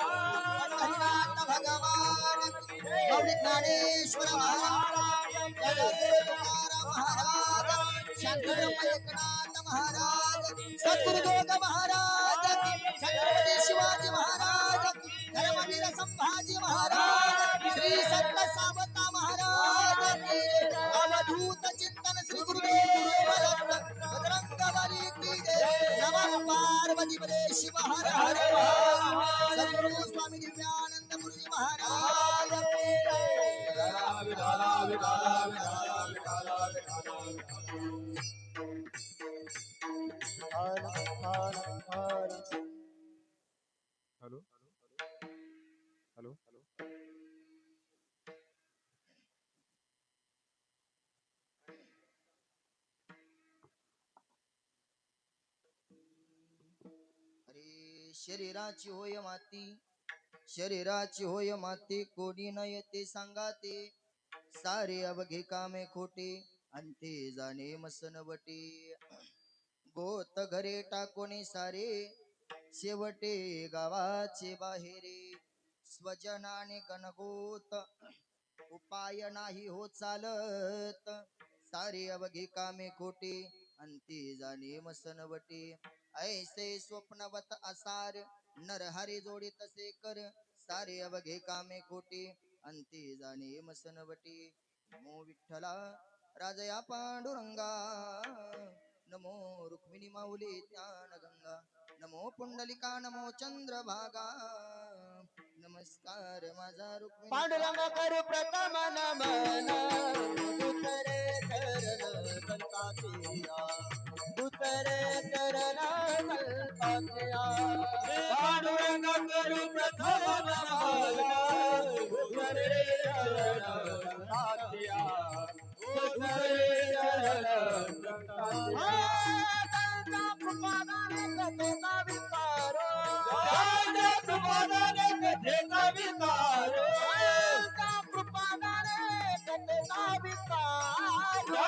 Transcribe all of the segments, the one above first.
हरिनाथ भगवान गौरी ज्ञानेश्वर महाराज जगद्गुरु तुकाराम महाराज शंकरम एकनाथ महाराज सद्गुरुदेव महाराज छत्रपती शिवाजी महाराज धर्मवीर संभाजी महाराज श्री संत सावता महाराज अवधूत चिंतन श्री गुरुदेव बजरंग बली की जय नमः पार्वती पते शिव हर हर सद्गुरु स्वामी दिव्यानंद गुरुजी महाराज की हॅलो हॅलो शरीराची होय माती शरीराची होय माती कोणी न येते सांगाते सारे अवघे कामे खोटे अंते जाणे मसनवटे गोत घरे टाकोने सारे शेवटे गावाचे बाहेरे स्वजनाने गणगोत उपाय नाही हो चालत सारे अवघे कामे खोटे अंती जाणे मसनवटे ऐसे स्वप्नवत असार नरहरी जोडी तसे कर सारे अवघे कामे खोटे अंती जाणे मसनवटे नमो विठ्ठला राजया पांडुरंगा नमो रुक्मिणी माऊली ज्ञान गंगा नमो पुंडलिका नमो चंद्रभागा नमस्कार माझा रुक्मिणी पांडुरंग करू प्रथम नमन दुसरे चरण संतातिया दुसरे चरण संतातिया पांडुरंग करू प्रथम नमन दुसरे चरण संतातिया दुसरे चरण संतातिया कथेचा विस्तारो कथेचा विस्तारो कृपादारे कथेचा विस्तारो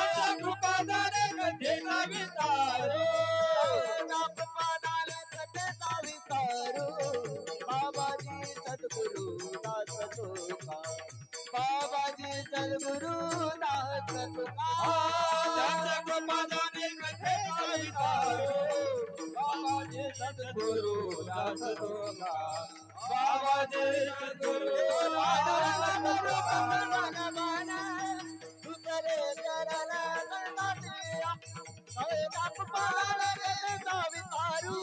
कृपादारे कथेचा विस्तारो कृपादारे कथेचा विस्तारो बाबाजी सद्गुरु दास तुका बाबाजी सद्गुरु दास तुका कृपादारे कथेचा विस्तारो बाबाजी सद्गुरु दास तुका बाबाजी सद्गुरु दुसरे चरण संतातिया वितारू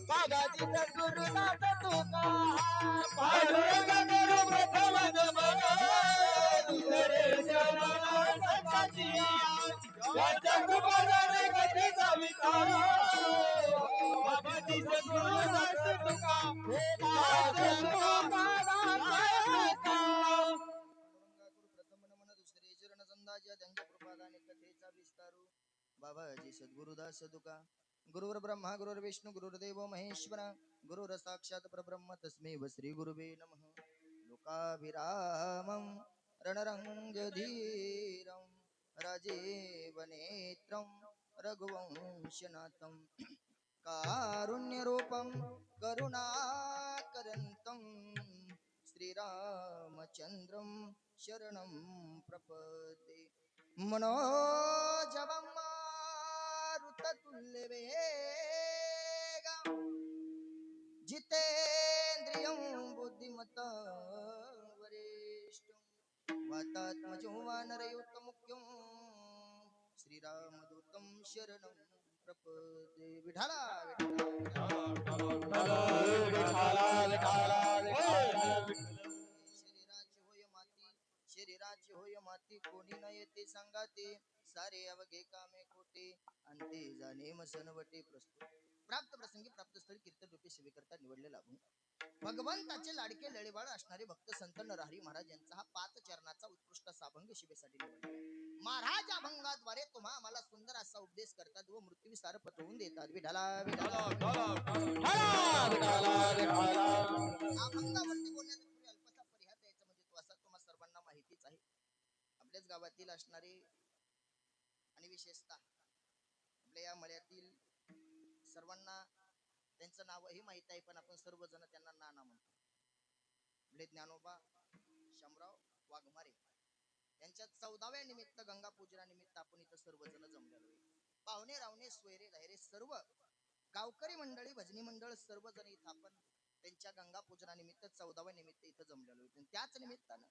बाबाजी सद्गुरु दास तुका पांडुरंग करू प्रथम नमन दुसरे चरण संतातिया वाचा कृपादारे कथेचा वितारू बाबाजी सद्गुरु दास तुका दास तुका प्रथम नमन दुसरे चरण संदाजी त्यांच्या कृपादाने कथेचा विस्तारू बाबाजी सद्गुरुदास तुका गुरुवर ब्रह्मा गुरुवर विष्णू गुरुर्देव महेश्वरा गुरुर साक्षात परब्रह्म तस्मै श्री गुरुवे नमः लोकाभिरामं रणरंगधीरं राजीव नेत्रं रघुवंशनाथं कारुण्यरूपं करुणाकरन्तं श्रीरामचन्द्रं शरणं प्रपद्ये मनोजवं मारुततुल्यवेगं जितेन्द्रियं बुद्धिमतां वरिष्ठं वातात्मजं वानरयूथमुख्यं श्रीरामदूतं शरणं प्रपद्ये विठ्ठला शरीराची होय माती कोणी न येते सांगाते सारे अवघे कामे खोटे अंते जाणे मसनवटे प्रस्तुत प्राप्त प्रसंगी प्राप्त स्थळी कीर्तन रूपी सेवेकरता निवडले लागून भगवंताचे लाडके लळीवाळ असणारे भक्त संत नरहरी महाराज यांचा हा 5 चरणाचा उत्कृष्ट अभंग शिवेसाठी निवडला महाराज अभंगाद्वारे तुम्हा आम्हाला सुंदर असा उपदेश करतात व मृत्यू सार पटवून देतात विठाला अभंगावरती बोलण्याचा पूर्वी अल्पसा परिहार द्यायचा म्हणजे तो असा तुम्हा सर्वांना माहितीच आहे आपल्याच गावातील असणारे आणि विशेषतः आपल्या या मळ्यातील सर्वांना त्यांचं नावही माहित आहे, पण आपण सर्वजण त्यांना नाना म्हणतो. आपले ज्ञानोबा शामराव वाघमारे यांच्या 14व्या निमित्त गंगा पूजना निमित्त आपण इथं सर्वजण जमलेलो आहे. पाहुणे रावणे सोयरे धायरे सर्व गावकरी मंडळी भजनी मंडळ सर्वजण इथं आपण त्यांच्या गंगा पूजना निमित्त 14व्या निमित्त इथं जमलेलो आहे. त्याच निमित्तानं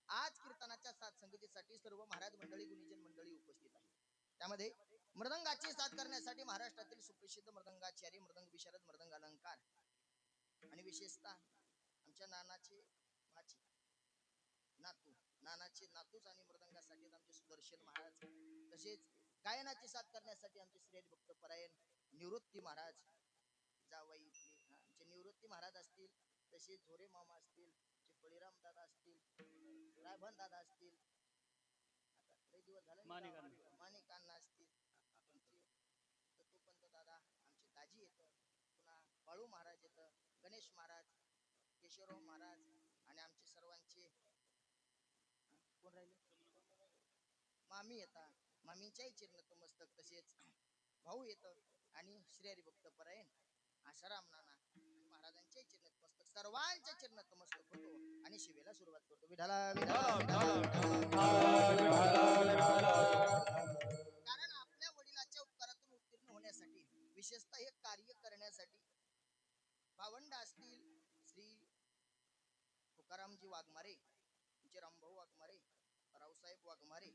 आज कीर्तनाच्या साथ संगतीसाठी सर्व महाराज मंडळी गुणीजन मंडळी उपस्थित आहे. त्यामध्ये मृदंगाची साथ करण्यासाठी महाराष्ट्रातील सुप्रसिद्ध मृदंगाचार्य मृदंग विशारद मृदंग अलंकार आणि विशेषतः आमच्या नानाचे भाची नातू नानाचे नातूच आणि मृदंगासाठी आमचे सुदर्शन महाराज, तसेच गायनाची साथ करण्यासाठी आमचे श्री भक्त परायण निवृत्ती महाराज जावाई इथले आमचे निवृत्ती महाराज असतील, तसेच झोरे मामा असतील, बळीराम दादा असतील, रायभन दादा असतील, आता लय दिवस झाले माणिकांना असतील, आमचे तत्वपंत दादा, आमचे दाजी येतं, पुन्हा बाळू महाराज येतं, गणेश महाराज, केशवराव महाराज आणि आमचे सर्वांचे कोण राहिले मामी येतात, मामींच्याही चिरनत मस्तक, तसेच भाऊ येतं आणि श्री हरिभक्त परायण आशाराम नाना महाराजांच्या चिरनत मस्तक, सर्वांच्या चिरनत मस्तक होतो आणि शिवेला सुरुवात करतो. विठाला कारण आपल्या वडिलाच्या उपकारातून उत्तीर्ण होण्यासाठी, विशेषतः हे कार्य करण्यासाठी भावंड असतील श्री तुकारामजी वाघमारे, तुमचे रामभाऊ वाघमारे, रावसाहेब वाघमारे,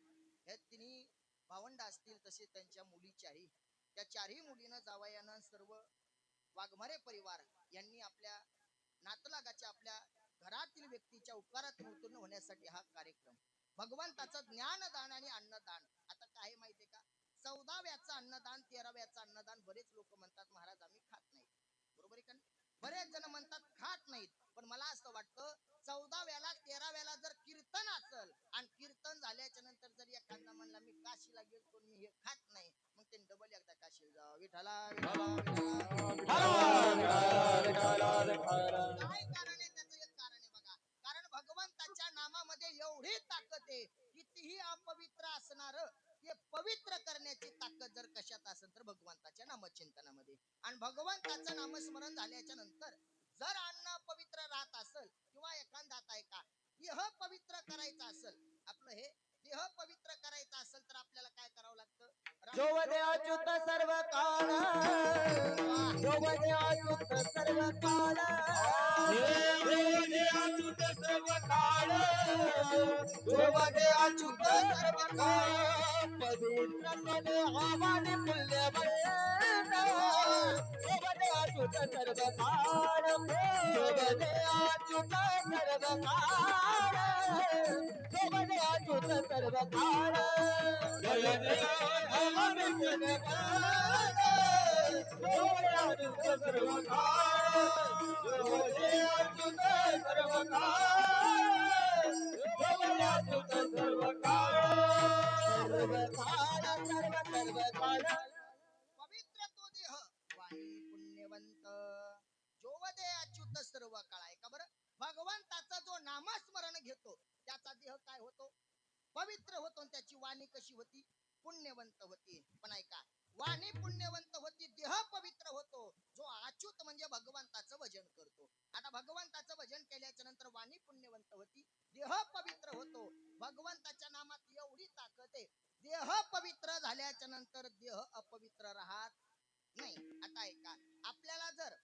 हे तिन्ही भावंड असतील, तसे त्यांच्या मुलीच्याही, त्या चारही मुलीनं जावयानं सर्व वाघमारे परिवार यांनी आपल्या नातलागाच्या आपल्या घरातील व्यक्तीच्या उपकारातून उत्तीर्ण होण्यासाठी हा कार्यक्रम भगवंताचं ज्ञानदान आणि अन्नदान. आता काय माहितीये का, 14व्याचं अन्नदान 13व्याचं अन्नदान बरेच लोक म्हणतात महाराज आम्ही खात नाही, बरोबर आहे का? बरेच जण म्हणतात खात नाहीत, पण मला असं वाटतं 14व्याला 13व्याला जर कीर्तन असेल आणि कीर्तन झाल्याच्या नंतर जर एखादा म्हणला मी काशीला गेलतो मी हे खात नाही, मग ते डबल एकदा काशीला जावं. विठाला काय कारण आहे? त्याचं एक कारण आहे बघा, कारण भगवंताच्या नामामध्ये एवढी ताकद आहे, कितीही अपवित्र असणार ते पवित्र करण्याची ताकद जर कशात असेल तर भगवंताच्या नामचिंतनामध्ये. आणि भगवंताचं नामस्मरण झाल्याच्या नंतर जर अन्न पवित्र राहत असेल किंवा एखादा आहे का देह पवित्र करायचं असेल, आपलं हे देह पवित्र करायचं असेल तर आपल्याला काय करावं लागतं? जोवदे अच्युत सर्व काळ, जोवदे अच्युत सर्व काळ, जोवदे अच्युत सर्व काळ, जोवदे अच्युत सर्व काळ, पवित्र तने आवाने पुण्यवंत, जोवदे अच्युत सर्व काळ, जोवदे अच्युत सर्व काळ, जोवदे अच्युत सर्व काळ, जोवदे पवित्र तो देह वाणी पुण्यवंत, जोवदे अच्युत सर्व काळ. आहे का बरं? भगवंताचा जो नामस्मरण घेतो त्याचा देह काय होतो? पवित्र होतो. आणि त्याची वाणी कशी होती? पुण्यवंत होती. पण ऐका, वाणी पुण्यवंत होती, देह पवित्र होतो जो अच्युत म्हणजे भगवंताचं भजन करतो. आता भगवंताचं भजन केल्याच्या नंतर वाणी पुण्यवंत होती, देह पवित्र होतो. भगवंताच्या नामात एवढी ताकद आहे, देह पवित्र झाल्याच्या नंतर देह अपवित्र राहत नाही. आता ऐका, आपल्याला जर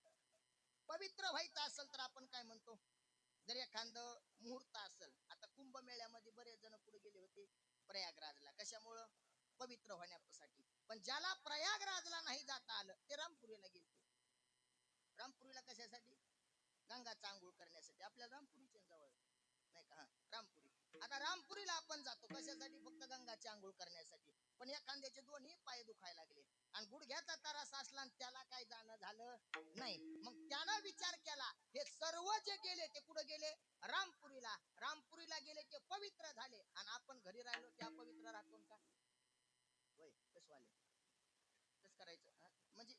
पवित्र व्हायचं असेल तर आपण काय म्हणतो? जर एखादं मुहूर्त असेल, आता कुंभमेळ्यामध्ये बरेच जण पुढे गेले होते प्रयागराजला, कशामुळं? पवित्र होण्यासाठी. पण ज्याला प्रयागराजला नाही जाता आलं ते रामपुरीला गेले. रामपुरीला कशासाठी? गंगाचा आंघोळ करण्यासाठी. आपल्या रामपुरीच्या जवळ नाही का, रामपुरी. आता रामपुरीला आपण जातो कशासाठी? फक्त गंगाची आंघोळ करण्यासाठी. पण एखाद्याचे दोन्ही पाय दुखायला लागले आणि गुडघ्याचा त्रास असला आणि त्याला काय जाणं झालं नाही, मग त्यानं विचार केला हे सर्व जे गेले ते कुठे गेले? रामपुरीला. रामपुरीला गेले ते पवित्र झाले आणि आपण घरी राहिलो ते अपवित्र राहतो का? होय, कसवाले कस करायचं? म्हणजे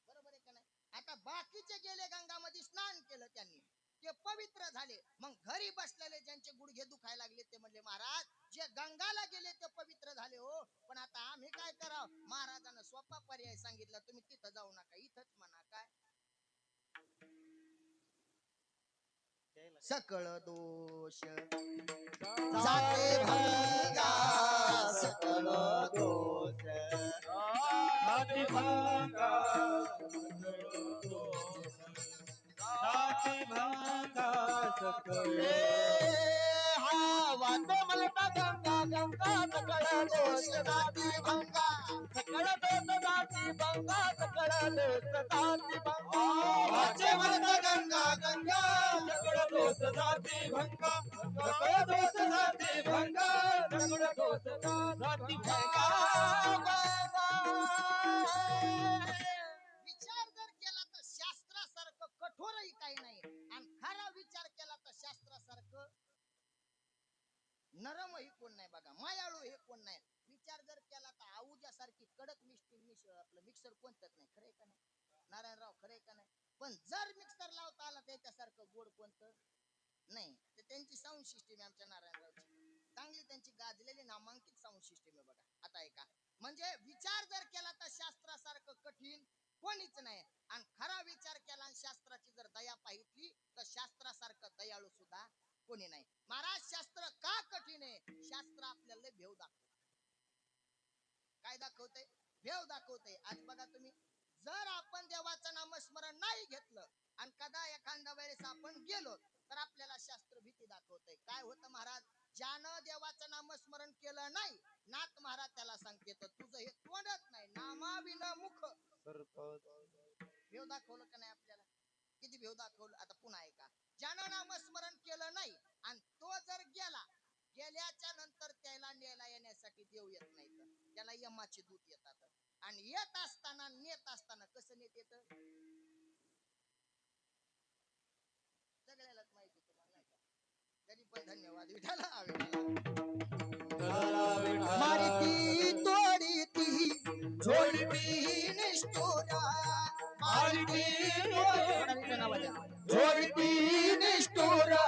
बरोबर आहे का नाही? आता बाकीचे गेले गंगामध्ये स्नान केलं त्यांनी, ते पवित्र झाले. मग घरी बसलेले ज्यांचे गुडघे दुखायला लागले ते म्हणले महाराज जे गंगाला गेले ते पवित्र झाले हो, पण आता आम्ही काय करावं? महाराजांना सोपा पर्याय सांगितला, तुम्ही तिथं जाऊ नका, इथंच म्हणा. काय? सकळ दोष जाते भंगा सकळ दोष जाती भंगा जाती भंगा सकळ हा वाटो मला गंगा गंगा सकळ दोष जाती भंगा सकळ दोष जाती भंगा सकळ दोष जाती भंगा वाचे मला गंगा गंगा सकळ दोष जाती भंगा सकळ दोष जाती भंगा सकळ दोष जाती भंगा विचार जर केला तर शास्त्रासारखं कठोरही काही नाही आणि खरा विचार केला तर शास्त्रासारखं नरमही कोण नाही बघा मायाळू हे कोण नाही विचार जर केला तर आऊजासारखी कडक आपलं मिक्सर कोणतंच नाही खरंय का नाही नारायणराव खरंय का नाही पण जर मिक्सर लावता आला त्याच्यासारखं गोड कोणतं नाही तर त्यांची साऊंड सिस्टीम आहे आमच्या नारायणरावची चांगली त्यांची गाजलेली नामांकित साऊंड सिस्टीम आहे बघा आता ऐका म्हणजे विचार जर केला तर शास्त्रासारखं कठीण कोणीच नाही आणि खरा विचार केला आणि शास्त्राची जर दया पाहितली तर शास्त्रासारखं दयाळू सुद्धा कोणी नाही महाराज शास्त्र का कठीण आहे शास्त्र आपल्याला भेव दाखवत काय दाखवतंय भेव दाखवतंय आज बघा तुम्ही जर आपण देवाचं नामस्मरण नाही घेतलं आणि कदा एखाद्या वेळेस आपण गेलो तर आपल्याला शास्त्र भीती दाखवतंय काय होतं महाराज ज्यानं देवाचं नामस्मरण केलं नाही नाथ महाराज त्याला सांगते तर तुझं हे तोंडच नाही नामाविना मुख भेव दाखवलं का नाही आपल्याला किती भेव दाखवलं आता पुन्हा ऐका ज्यानं नामस्मरण केलं नाही आणि तो जर गेला गेल्याच्या नंतर त्याला न्यायला येण्यासाठी देव येत नाही तर त्याला यमाचे दूत येतात आणि येत असताना नेत असताना कसं नेत येत सगळ्यालाच माहिती तुम्हाला नाही का तरी पण धन्यवाद विठाला मारिती तोडीती झोडती निष्ठुरा मारिती झोडती निष्ठुरा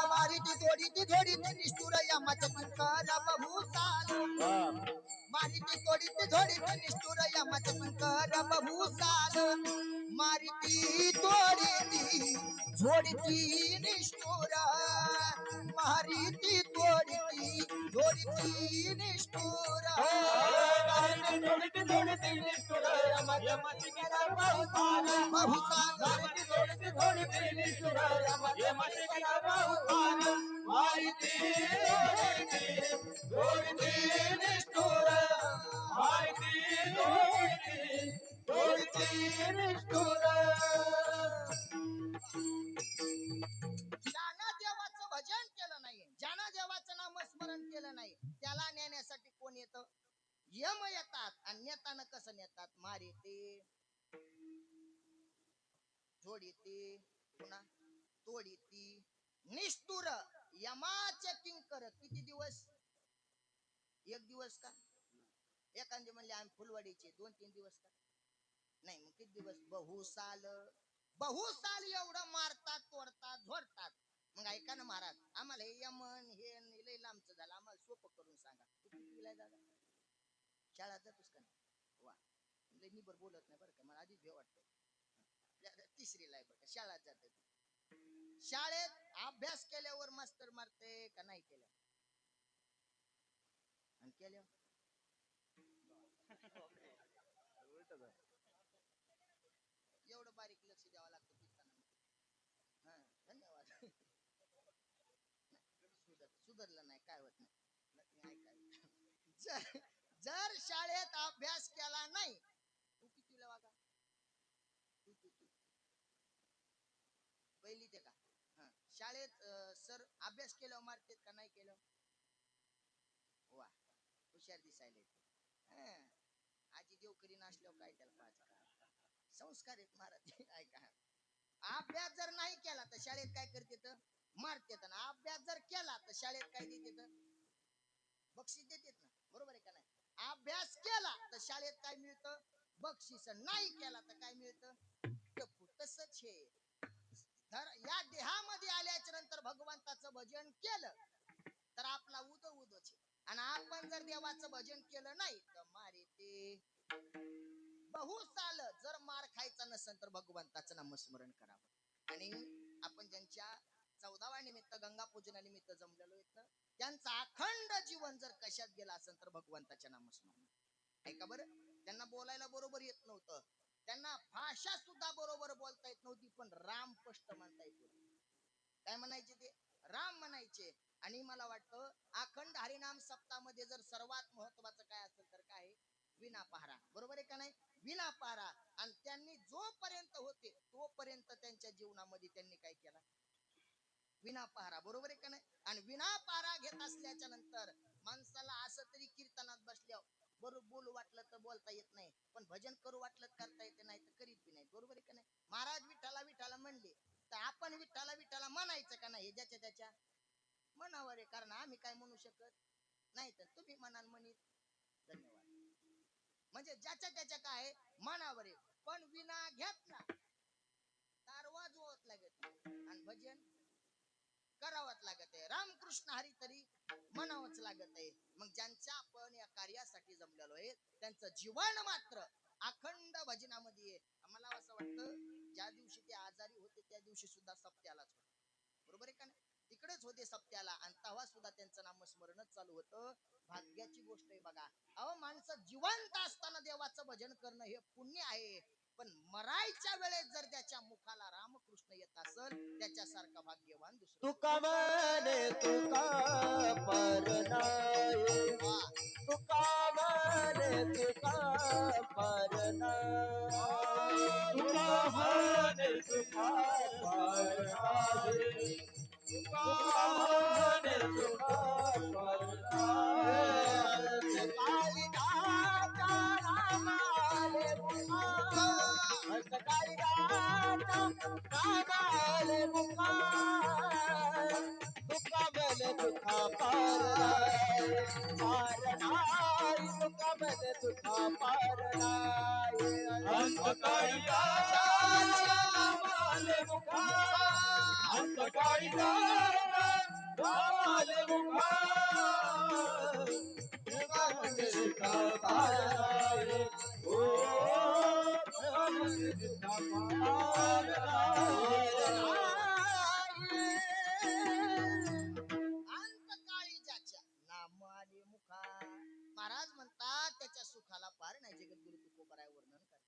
मारिती तोडीती निष्ठुरा यमाच्या तुकारा बहुसाल मारिती तोडीती झोडीती निष्ठुर यमाच्या तुकारा बहुसाल मारिती तोडीती झोडती निष्ठुर मारिती तोडीती झोडती निष्ठुर ज्यानं देवाचं भजन केलं नाही ज्यानं देवाचं नामस्मरण केलं नाही त्याला नेण्यासाठी कोण येतं यम येतात आणि नेताना कसं नेतात मारिते झोडीते पुन्हा तोडीती निष्ठुर यमाचे किंकर किती दिवस एक दिवस का एखादे म्हणले आम्ही फुलवाडीचे 2-3 दिवस का नाही मग किती दिवस बहुसाल एवढं मारतात तोडतात झोडतात मग ऐका ना महाराज आम्हाला हे यमन हे लय लांबचं झालं आम्हाला सोपं करून सांगा तू कितीला दादा शाळा जातोस का नाही वा लय निबर बोलत नाही बरं का मला आधीच भेव वाटतं तिसरीला आहे बरं का शाळेत जाते शाळेत अभ्यास केल्यावर मास्तर मारते का नाही केल्या आणि केल्या एवढं बारीक लक्ष द्यावं लागतं पिताना धन्यवाद सुधरलं नाही काय होत नाही जर शाळेत अभ्यास केला नाही तू कितीला वागा पहिली ते का शाळेत सर अभ्यास केल्यावर मारतेत का नाही केलं वा हुशार दिसायला आजी देवकरी नाचल्यावर काय त्याला पाहायचं संस्कार आहेत महाराज ऐका अभ्यास जर नाही केला तर शाळेत काय करते तर मारते ना अभ्यास जर केला तर शाळेत काय देते तर बक्षीस देतात ना बरोबर आहे का नाही अभ्यास केला तर शाळेत काय मिळतं बक्षीस नाही केला तर काय मिळतं तसंच हे या देहामध्ये आल्याच्या नंतर भगवंताचं भजन केलं तर आपला उदो उदोच जर देवाचं भजन केलं नाही तर मारे ते बहुसाल. जर मार खायचा नसेल तर भगवंताचं नामस्मरण करावं. आणि आपण ज्यांच्या 14व्या निमित्त गंगा पूजनानिमित्त जमलेलो आहेत त्यांचं अखंड जीवन जर कशात गेलं असेल तर भगवंताच्या नामस्मरण. ऐका बरं, त्यांना बोलायला बरोबर येत नव्हतं, त्यांना भाषा सुद्धा बरोबर बोलता येत नव्हती, पण राम स्पष्ट म्हणता येत होतं. काय म्हणायचे ते? राम म्हणायचे. आणि मला वाटतं अखंड हरिनाम सप्ताहामध्ये जर सर्वात महत्वाचं काय असेल तर काय? विना पहारा. बरोबर आहे का नाही? विना पहारा. आणि त्यांनी जोपर्यंत होते तोपर्यंत त्यांच्या जीवनामध्ये त्यांनी काय केला? विना पहारा. बरोबर आहे का नाही? आणि विना पहारा घेत असल्याच्या नंतर माणसाला असं तरी कीर्तनात बसल्यावर बरोबर बोलू वाटलं तर बोलता येत नाही, पण भजन करू वाटलं करता येते नाही तर करीत बी नाही. बरोबर आहे का नाही? महाराज विठ्ठला विठ्ठला म्हणले तर आपण विठ्ठला विठ्ठला म्हणायचं का नाही? ज्याच्या त्याच्या मनावर आहे, कारण आम्ही काय म्हणू शकत नाही, तर तुम्ही म्हणाल म्हणित. धन्यवाद. म्हणजे ज्याच्या त्याच्या काय मनावर आहे, पण विना घेतला तारवा जोत लागत आणि भजन करावंच लागत आहे. रामकृष्ण हरी तरी म्हणावंच लागत आहे. मग ज्यांच्या आपण या कार्यासाठी जमलेलो आहे त्यांचं जीवन मात्र अखंड भजनामध्ये आहे. आम्हाला असं वाटतं ज्या दिवशी ते आजारी होते त्या दिवशी सुद्धा सप्त्यालाच होते. बरोबर आहे का नाही? तिकडेच होते सप्त्याला आणि तेव्हा सुद्धा त्यांचं नामस्मरणच चालू होतं. भाग्याची गोष्ट आहे बघा. अहो, माणसं जिवंत असताना देवाचं भजन करणं हे पुण्य आहे, पण मरायच्या वेळेस जर त्याच्या मुखाला रामकृष्ण येत असेल त्याच्यासारखा भाग्यवान दुसरं. तुका म्हणे तुका पर नाही, तुका म्हणे तुका पर नाही, तुका म्हणे तुका पर नाही, तुका म्हणे तुका पर नाही. कालिदासा नामाले मुखा, कालिदासा नामाले मुखा, तुका म्हणे तुका पार नाही, पार नाही, तुका म्हणे तुका पार नाही. अंत कालिदासाच्या नामाले मुखा, अंत कालिदासा नामाले मुखा, तुका म्हणे तुका पार नाही, ओ तुका म्हणे तुका पार नाही. अंतकाळी ज्याच्या नाम आले मुखा, महाराज म्हणतात त्याच्या सुखाला पार नाही. जगद्गुरु तुकोबराय वर्णन करतात.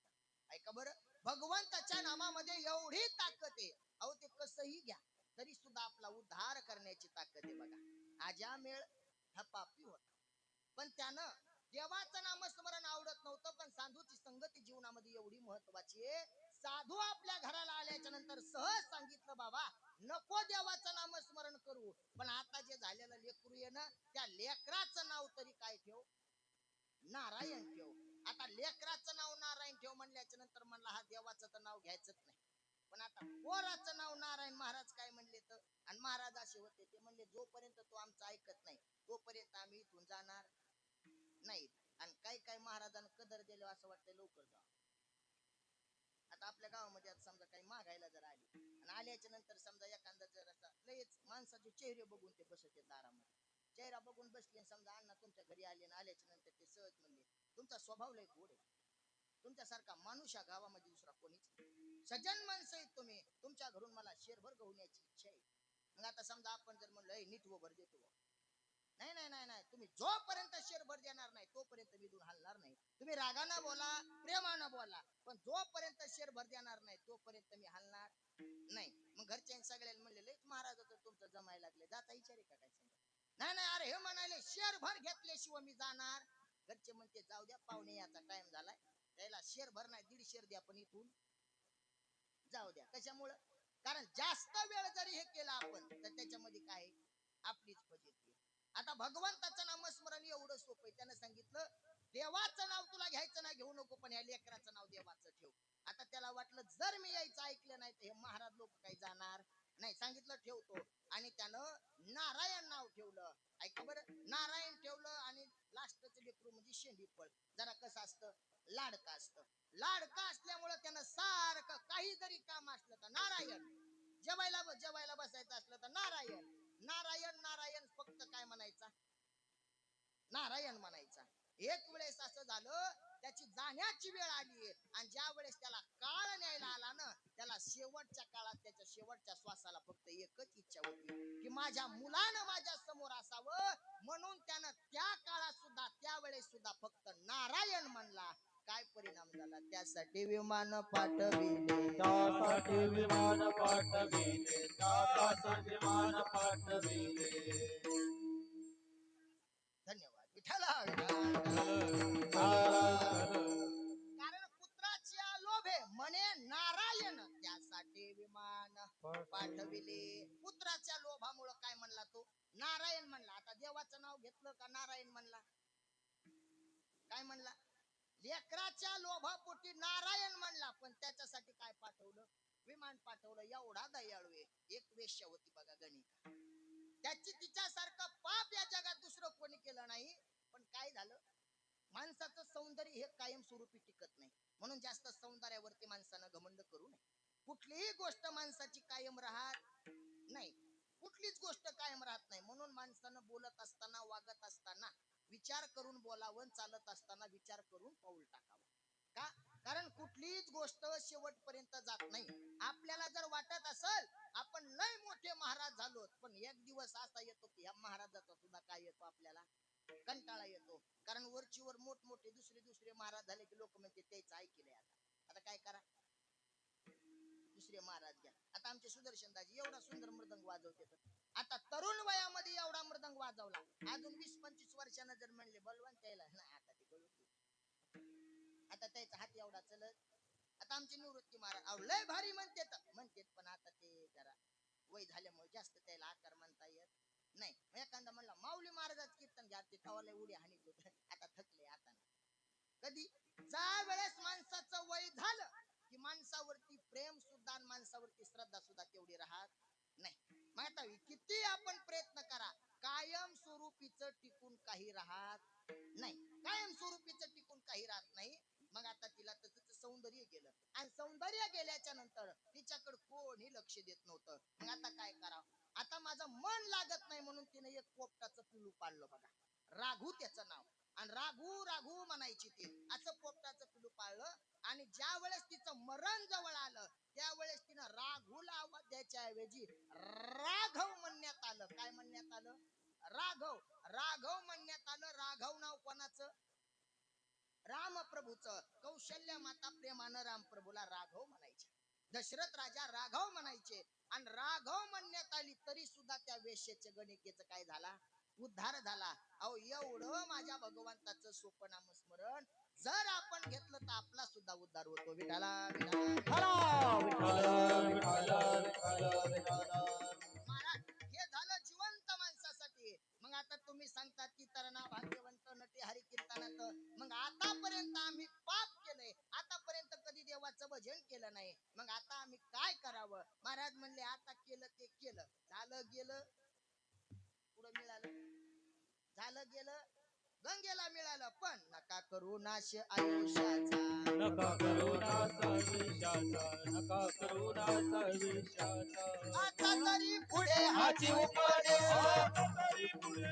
ऐका बरं, भगवंताच्या नामामध्ये एवढी ताकद आहे. अहो, ते कसंही घ्या तरी सुद्धा आपला उद्धार करण्याची ताकद आहे बघा. आजा मेळ हा पापी होता, पण त्यानं देवाचं नामस्मरण आवडत नव्हतं, पण साधूची संगती जीवनामध्ये एवढी महत्वाची आहे. साधू आपल्या घराला आल्याच्या नंतर सहज सांगितलं, बाबा नको देवाचं नामस्मरण करू, पण आता जे झालेलं लेकरू आहे ना त्या लेकराचं नाव तरी काय ठेव? नारायण ठेव. आता लेकराचं नाव नारायण ठेव म्हणल्याच्या नंतर म्हणला हा देवाचं तर नाव घ्यायचंच नाही, पण आता पोराचं नाव नारायण. महाराज काय म्हणले तर, आणि महाराज असे होते ते म्हणले जोपर्यंत तो आमचं ऐकत नाही तोपर्यंत आम्ही इथून जाणार नाही. आणि काही काही महाराजांना कदर दिलं असं वाटतं लवकर जा. आता आपल्या गावामध्ये आता समजा काही मागायला जर आली आणि आल्याच्या नंतर समजा एखादा जर असा लयच माणसाचे चेहरे बघून ते बसत दारामध्ये, चेहरा बघून बसले, समजा अण्णा तुमच्या घरी आले आणि आल्याच्या नंतर ते सहज म्हणले तुमचा स्वभाव लय गोड आहे, तुमच्यासारखा माणूस या गावामध्ये दुसरा कोणीच नाही, सज्जन माणसं आहेत तुम्ही, तुमच्या घरून मला शेरभर गवण्याची इच्छा आहे. मग आता समजा आपण जर म्हणलं नीट भर देतो, नाही नाही नाही नाही, तुम्ही जोपर्यंत शेरभर देणार नाही तोपर्यंत मी दूध हलणार नाही. तुम्ही रागानं बोला, प्रेमानं बोला, पण जोपर्यंत शेरभर देणार नाही तोपर्यंत मी हलणार नाही. मग घरच्या सगळ्यांना म्हणलेले महाराज तुमचं जमायला लागले, जाता विचारे का काय सांगा? नाही नाही, अरे हे म्हणाले शेरभर घेतल्याशिवाय मी जाणार. घरचे म्हणते जाऊ द्या पाहुणे याचा टाइम झालाय, त्याला शेरभर नाही 1.5 शेर द्या, पण इथून जाऊ द्या. कशामुळं? कारण जास्त वेळ जरी हे केलं आपण तर त्याच्यामध्ये काय आपलीच फजिती. आता भगवंताचं नामस्मरण एवढं सोपं आहे. त्यानं सांगितलं देवाचं नाव तुला घ्यायचं नाही, घेऊ नको, पण या लेकराचं नाव देवाचं ठेव. आता त्याला वाटलं जर मी यायचं ऐकलं नाही तर हे महाराज लोक काही जाणार नाही. सांगितलं ठेवतो, आणि त्यानं नारायण नाव ठेवलं. ऐका बरं, नारायण ठेवलं आणि लास्टचं लेकरू म्हणजे शेंडीफळ. जरा कसं असतं, लाडका असतं. लाडका असल्यामुळं त्यानं सारखं काही जरी काम असलं तर नारायण, जेवायला बसायचं असलं तर नारायण नारायण नारायण, फक्त काय म्हणायचा? नारायण म्हणा. एक वेळेस असं झालं, त्याची जाण्याची वेळ आली आणि ज्या वेळेस त्याला काळ न्यायला आला ना, त्याला शेवटच्या काळात त्याच्या शेवटच्या श्वासाला फक्त एकच इच्छा होती की माझ्या मुलानं माझ्या समोर असावं. म्हणून त्यानं त्या काळात सुद्धा त्यावेळेस सुद्धा फक्त नारायण म्हणला. काय परिणाम झाला? त्यासाठी विमान पाठविले, त्यासाठी विमान पाठविले, त्यासाठी विमान पाठविले. धन्यवाद विठ्ठला विठ्ठल. कारण पुत्राच्या लोभे म्हणे नारायण, त्यासाठी विमान पाठविले. पुत्राच्या लोभामुळं काय म्हणला तो? नारायण म्हणला. आता देवाचं नाव घेतलं का नारायण म्हणला? काय म्हणला? लेकराच्या लोभापोटी नारायण म्हणला. पण त्याच्यासाठी काय पाठवलं? विमान पाठवलं. एवढा दयाळू आहे. एक वेश्या होती बघा, गणिका. त्याची तिच्यासारखं पाप या जगात दुसरं कोणी केलं नाही. पण काय झालं? माणसाचं सौंदर्य हे कायमस्वरूपी टिकत नाही. म्हणून जास्त सौंदर्यावरती माणसानं घमंड करू नये. कुठलीही गोष्ट माणसाची कायम राहत नाही. कुठलीच गोष्ट कायम राहत नाही. म्हणून माणसानं बोलत असताना, वागत असताना विचार करून बोलावं, चालत असताना विचार करून पाऊल टाकावं. का? कारण कुठलीच गोष्ट शेवटपर्यंत जात नाही. आपल्याला जर वाटत असेल आपण लय मोठे महाराज झालो, पण एक दिवस असा येतो की ह्या महाराजाचा सुद्धा काय येतो, आपल्याला कंटाळा येतो. कारण वरचीवर मोठमोठे दुसरे महाराज झाले की लोक म्हणते तेच ऐकलंय. आता काय करा, दुसरे महाराज घ्या. आता आमचे सुदर्शन दाजी एवढा सुंदर मृदंग वाजवते, आता तरुण वयामध्ये एवढा मृदंग वाजवला. अजून 20-25 वर्षांना जर म्हणले बलवान त्याला ना, आता ते कळू, आता त्याचा हात एवढा चलत. आता आमचे निवृत्ती महाराज लय भारी म्हणते पण आता ते जरा वय झाल्यामुळे जास्त त्याला आकार म्हणता येत नाही. एखादा म्हणला माऊली महाराजाच कीर्तन घ्या, ते तवाला उड्या हानीत होत. आता थकले. आता कधी ज्या वेळेस माणसाचं वय झालं की माणसावरती प्रेम सुद्धा, माणसावरती श्रद्धा सुद्धा तेवढी राहत नाही. मग आता किती आपण प्रयत्न करा, कायम स्वरूपीच टिकून काही राहत नाही. कायम स्वरूपीच टिकून काही राहत नाही. मग आता तिला तसंच सौंदर्य गेलं आणि सौंदर्य गेल्याच्या नंतर तिच्याकडे कोणी लक्ष देत नव्हतं. मग आता काय करावं? आता माझं मन लागत नाही म्हणून तिने एक पोपटाचं पिल्लू पाळलं बघा, राघू त्याचं नाव. आणि राघू राघू म्हणायची ती. असं पोपटाचं पिल्लू पाळलं आणि ज्या वेळेस तिचं मरण जवळ आलं त्यावेळेस तिनं राघूला आवाज द्यायच्या ऐवजी राघव म्हणण्यात आलं. काय म्हणण्यात आलं? राघव. राघव म्हणण्यात आलं. राघव नाव कोणाचं? रामप्रभूचं. कौशल्य माता प्रेमानं रामप्रभूला राघव म्हणायचे. दशरथ राजा राघव म्हणायचे. आणि राघव म्हणण्यात आली तरी सुद्धा त्या वेश्येचे, गणिकेचं काय झाला? उद्धार झाला. अहो एवढं माझ्या भगवंताचं सोपं नामस्मरण जर आपण घेतलं तर आपला सुद्धा उद्धार होतो. विठाला महाराज, हे झालं जिवंत माणसासाठी. मग आता तुम्ही सांगतात की तरणा भाग्यवंत नटे हरी कीर्तनात. मग आतापर्यंत आम्ही पाप केलंय, आतापर्यंत कधी देवाचं भजन केलं नाही, मग आता आम्ही काय करावं? महाराज म्हणले आता केलं ते केलं, झालं गेलं. पुढं मिळालं, झालं गेलं, गंगेला मिळालं. पण नका करू नाश आयुष्याचा, नका करू नाश आयुष्याचा, नका करू नाश आयुष्याचा. आता तरी पुढे हाची उपदेश, आता तरी पुढे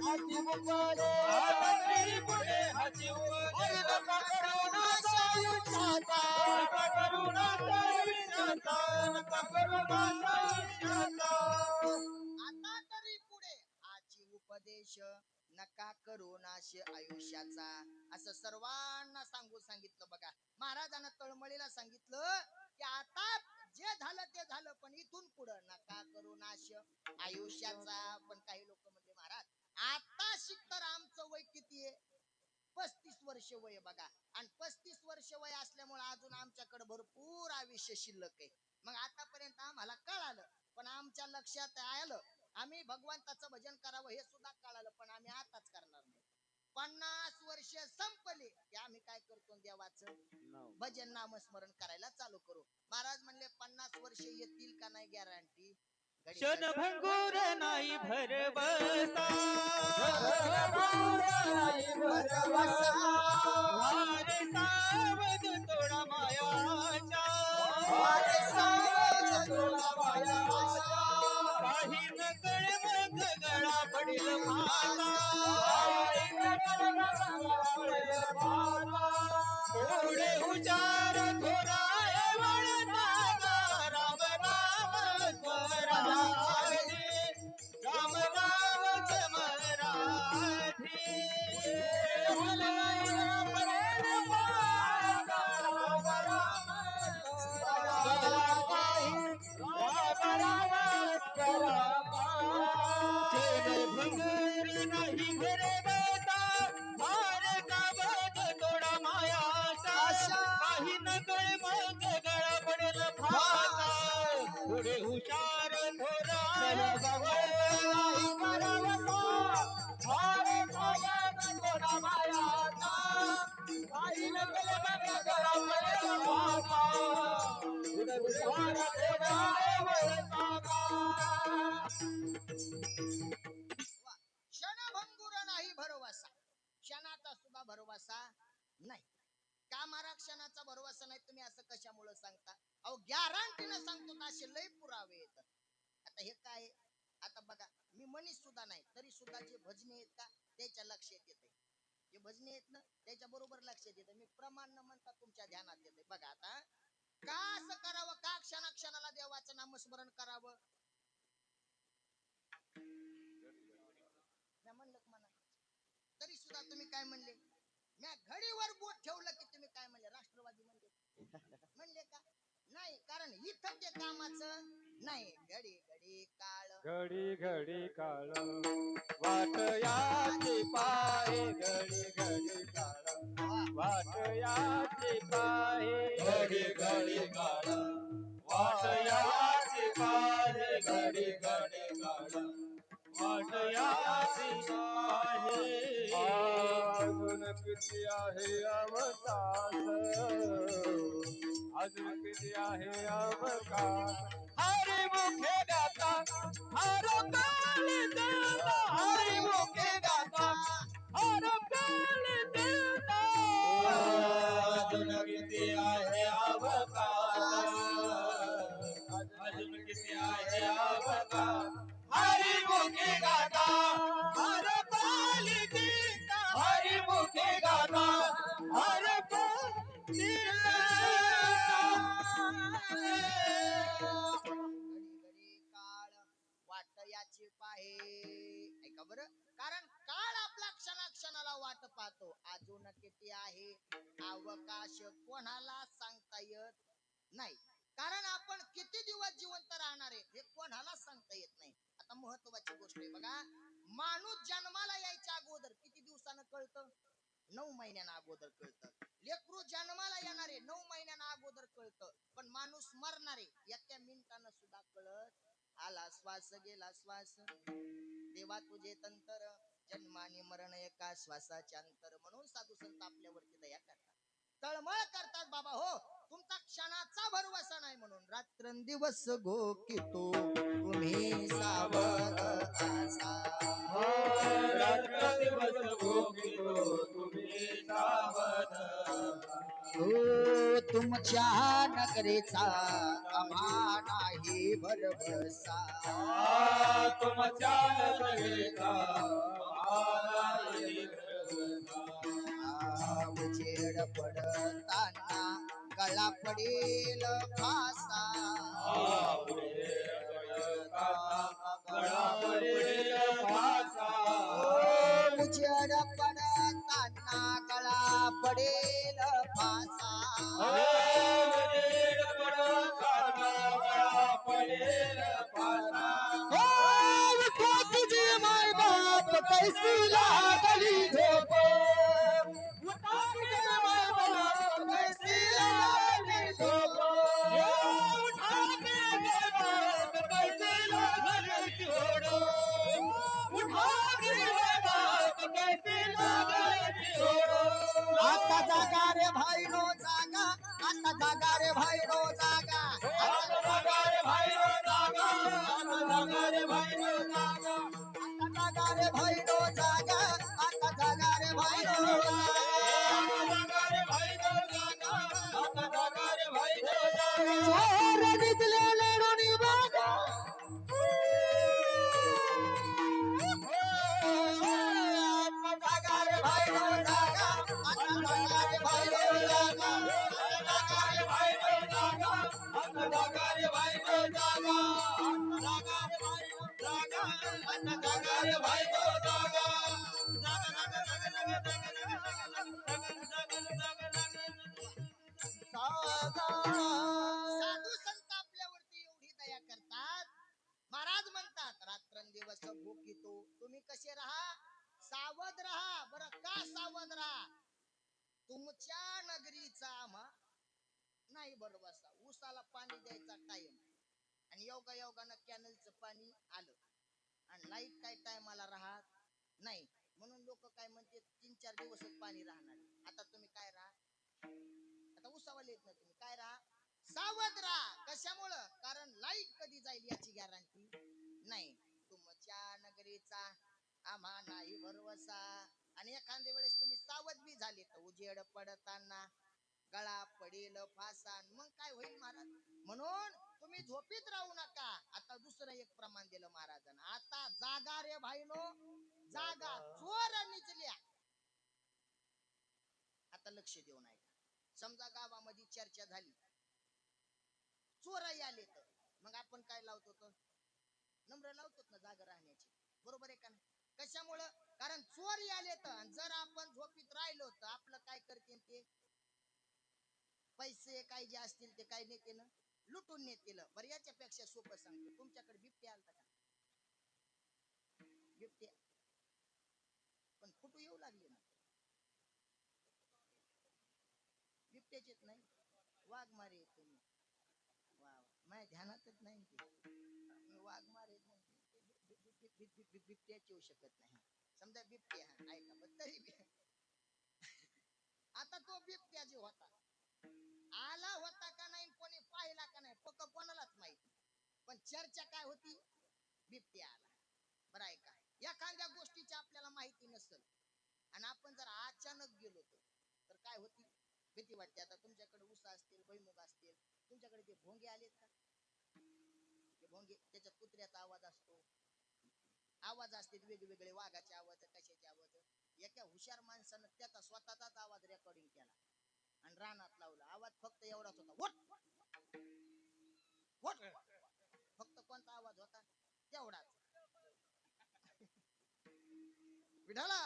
हाती उपदेश, आता तरी पुढे हाती उपदेश. नका करू नाश आयुष्याचा, नका करू नाश आयुष्याचा, नका करू नाश आयुष्याचा. आता तरी पुढे हाची उपदेश, नका करू नाश आयुष्याचा. असं सर्वांना सांगितलं बघा. महाराजांना तळमळीला सांगितलं की आता जे झालं ते झालं, पण इथून पुढं नका करू नाश आयुष्याचा. पण काही लोक म्हणले महाराज आता शिकतर आमचं वय किती आहे? 35 वर्ष वय बघा. आणि 35 वर्ष वय असल्यामुळे अजून आमच्याकडे भरपूर आयुष्य शिल्लक आहे. मग आतापर्यंत आम्हाला कळालं, पण आमच्या लक्षात आलं आम्ही भगवंताचं भजन करावं हे सुद्धा कळालं, पण आम्ही आताच करणार नाही. 50 वर्ष संपले की आम्ही काय करतो? देवाचं भजन नामस्मरण करायला चालू करू. महाराज म्हणले 50 वर्ष येतील का नाही गॅरंटी? क्षणभंगुर नाही भरवसा, वारे सावध तोडा मायाच्या, काही न कळवत गळा पडेल पुढे हुशार थोराय वळता राम राम स्वराधी राम राम समराधी भंगूर नाही घरे बेटा मार काबत थोडा मायाचा काही नकळ मग गळा पडेल फाता पुढे हुशार थोरा थोडा मायाचा काही नकळ मग गळा पडेल फाता पुढे हुशार थोरा क्षणभंगुर नाही भरवसा क्षणाचा सुद्धा भरवसा नाही का मारा क्षणाचा भरवसा नाही तुम्ही असं कशामुळे सांगता अहो गॅरंटीनं सांगतो ना असे लय पुरावे येतात आता हे काय आता बघा मी मनीष सुद्धा नाही तरी सुद्धा जे भजने आहेत का त्याच्या लक्षात येते जे भजने आहेत ना त्याच्या बरोबर लक्षात येते मी प्रमाण न म्हणता तुमच्या ध्यानात येते बघा आता का असं करावं का क्षणाला देवाचं नामस्मरण करावं म्हणलं म्हणा तरी सुद्धा तुम्ही काय म्हणले म्या घडीवर बोट ठेवलं की तुम्ही काय म्हणले राष्ट्रवादी म्हणले का नाही कारण इथं ते कामाचं नाही घडी घडी काळ घडी घडी काळ वाट याचे पाहे घडी घडी काळ वाट याचे पाहे घडी घडी काळ वाट याचे पाहे घडी घडी काळ वाट याचे पाहे अजून किती आहे अवकाश अजून किती आहे अवकाश हरि मुखे गाता हर काल देता हरि मुखे गाता हर काल देता अजून किती आहे अवकाश अजून किती आहे अवकाश हरि मुखे गाता हर काल देता हरि मुखे गाता हर काल देता घडी काळ वाट याची पाहे ऐका बरं कारण काळ आपला क्षणाला वाट पाहतो अजून किती आहे अवकाश कोणाला सांगता येत नाही कारण आपण किती दिवस जिवंत राहणार आहे हे कोणाला सांगता येत नाही आता महत्वाची गोष्ट आहे बघा माणूस जन्माला यायच्या अगोदर किती दिवसानं कळतं 9 महिन्यानं अगोदर कळतं लेकरू जन्माला येणारे 9 महिन्यानं अगोदर कळतं पण माणूस मरणारे एका मिनिटानं सुद्धा कळत आला श्वास गेला श्वास देवा तुझे तंतर जन्माने मरण एका श्वासाचे अंतर म्हणून साधू संत आपल्यावरती दया करतात तळमळ करतात बाबा हो तुमचा क्षणाचा भरवसा नाही म्हणून रात्रंदिवस घोकितो तुम्ही सावध असा रात्रंदिवस भोगितो तुम्ही सावध हो तुमच्या नगरीचा आम्हा नाही भरवसा तुमच्या नगरीचा आम्हाला उजेड पडताना गळा पडेल फासा गळा पडेल फासा उजेड पडताना गळा पडेल फासा उजेड पडताना गळा पडेल फासा तुझे माय बाप कैसी लागली झोप तुझे माय बाप कैसी लागली झोप आता जागा रे भाई नो जागा आता जागा रे भाई नो जागा आता जागा रे भाई नो जागा आता जागा रे भाई नो जागा आता जागा रे भाई नो जागा आता जागा रे भाई नो आता जागा रे भाई नो जागा आता जागा रे भाई नो जागा चोर निघलेले रोणी बागा जागा रे भाई जागा आता जागा रे भाई जागा जागा जागा साधू संत आपल्यावरती एवढी दया करतात. महाराज म्हणतात रात्रंदिवस भूकितो तुम्ही कसे राहा सावध राहा. बरं का सावध राहा? तुमच्या नगरीचा नाही बरोबर ऊसाला पाणी द्यायचा टाइम आणि योगायोगानं कॅनलचं पाणी आलं आणि लाईट काय टायमाला राहत नाही म्हणून लोक काय म्हणते 3-4 दिवसच पाणी राहणार. आता तुम्ही काय राहा आता उसावाले येत ना तुम्ही काय राहा सावध राहा. कशामुळं? कारण लाईट कधी जाईल याची गॅरंटी नाही. तुमच्या नगरीचा आम्हा नाही भरवसा. आणि एखाद्या वेळेस तुम्ही सावध बी झाले तर उजेड पडताना गळा पडेल फासान मग काय होईल महाराज. म्हणून तुम्ही झोपीत राहू नका. आता दुसरं एक प्रमाण दिलं महाराजांना. आता जागा रे भाईनो जागा. चोर निजल्या. आता लक्ष देऊ नका. समजा गावामध्ये चर्चा झाली चोराई आले तर मग आपण काय लावतो तर नम्र लावतो ना जागा राहण्याची. बरोबर आहे का नाही? कशामुळं? कारण चोरी आले तर जर आपण झोपीत राहिलो तर आपलं काय करते ते पैसे काय जे असतील ते काय नेते ना लुटून नेतील. बरं याच्यापेक्षा सोपं सांगतो. तुमच्याकडे बिबट्या आलता का? बिबट्या पण फुटू येऊ लागले ना. बिबट्याचेच नाही वाघ मारे तुम्ही वा माझ्या ध्यानातच नाही ते वाघ मारे बिबट्याच येऊ शकत नाही. समजा बिबट्या ऐका पण तरी आता तो बिबट्या जे होता आला होता का नाही कोणी पाहिला का नाही पक्क कोणालाच माहिती. पण चर्चा काय होती बिबट्या आला. बरं आहे का? एखाद्या गोष्टीची आपल्याला माहिती नसेल आणि आपण जर अचानक गेलो तर काय होती भीती वाटते. आता तुमच्याकडे ऊस असतील भुईमुग असतील तुमच्याकडे ते भोंगे आलेत का? ते भोंगे त्याच्यात कुत्र्याचा आवाज असतो आवाज असतील वेगवेगळे वाघाचे आवाज कशाचे आवाज. एका हुशार माणसानं त्याचा स्वतःचाच आवाज रेकॉर्डिंग केला आणि रानात लावला. आवाज फक्त एवढाच होता वट वट. फक्त कोणता आवाज होता तेवढाच. विठाला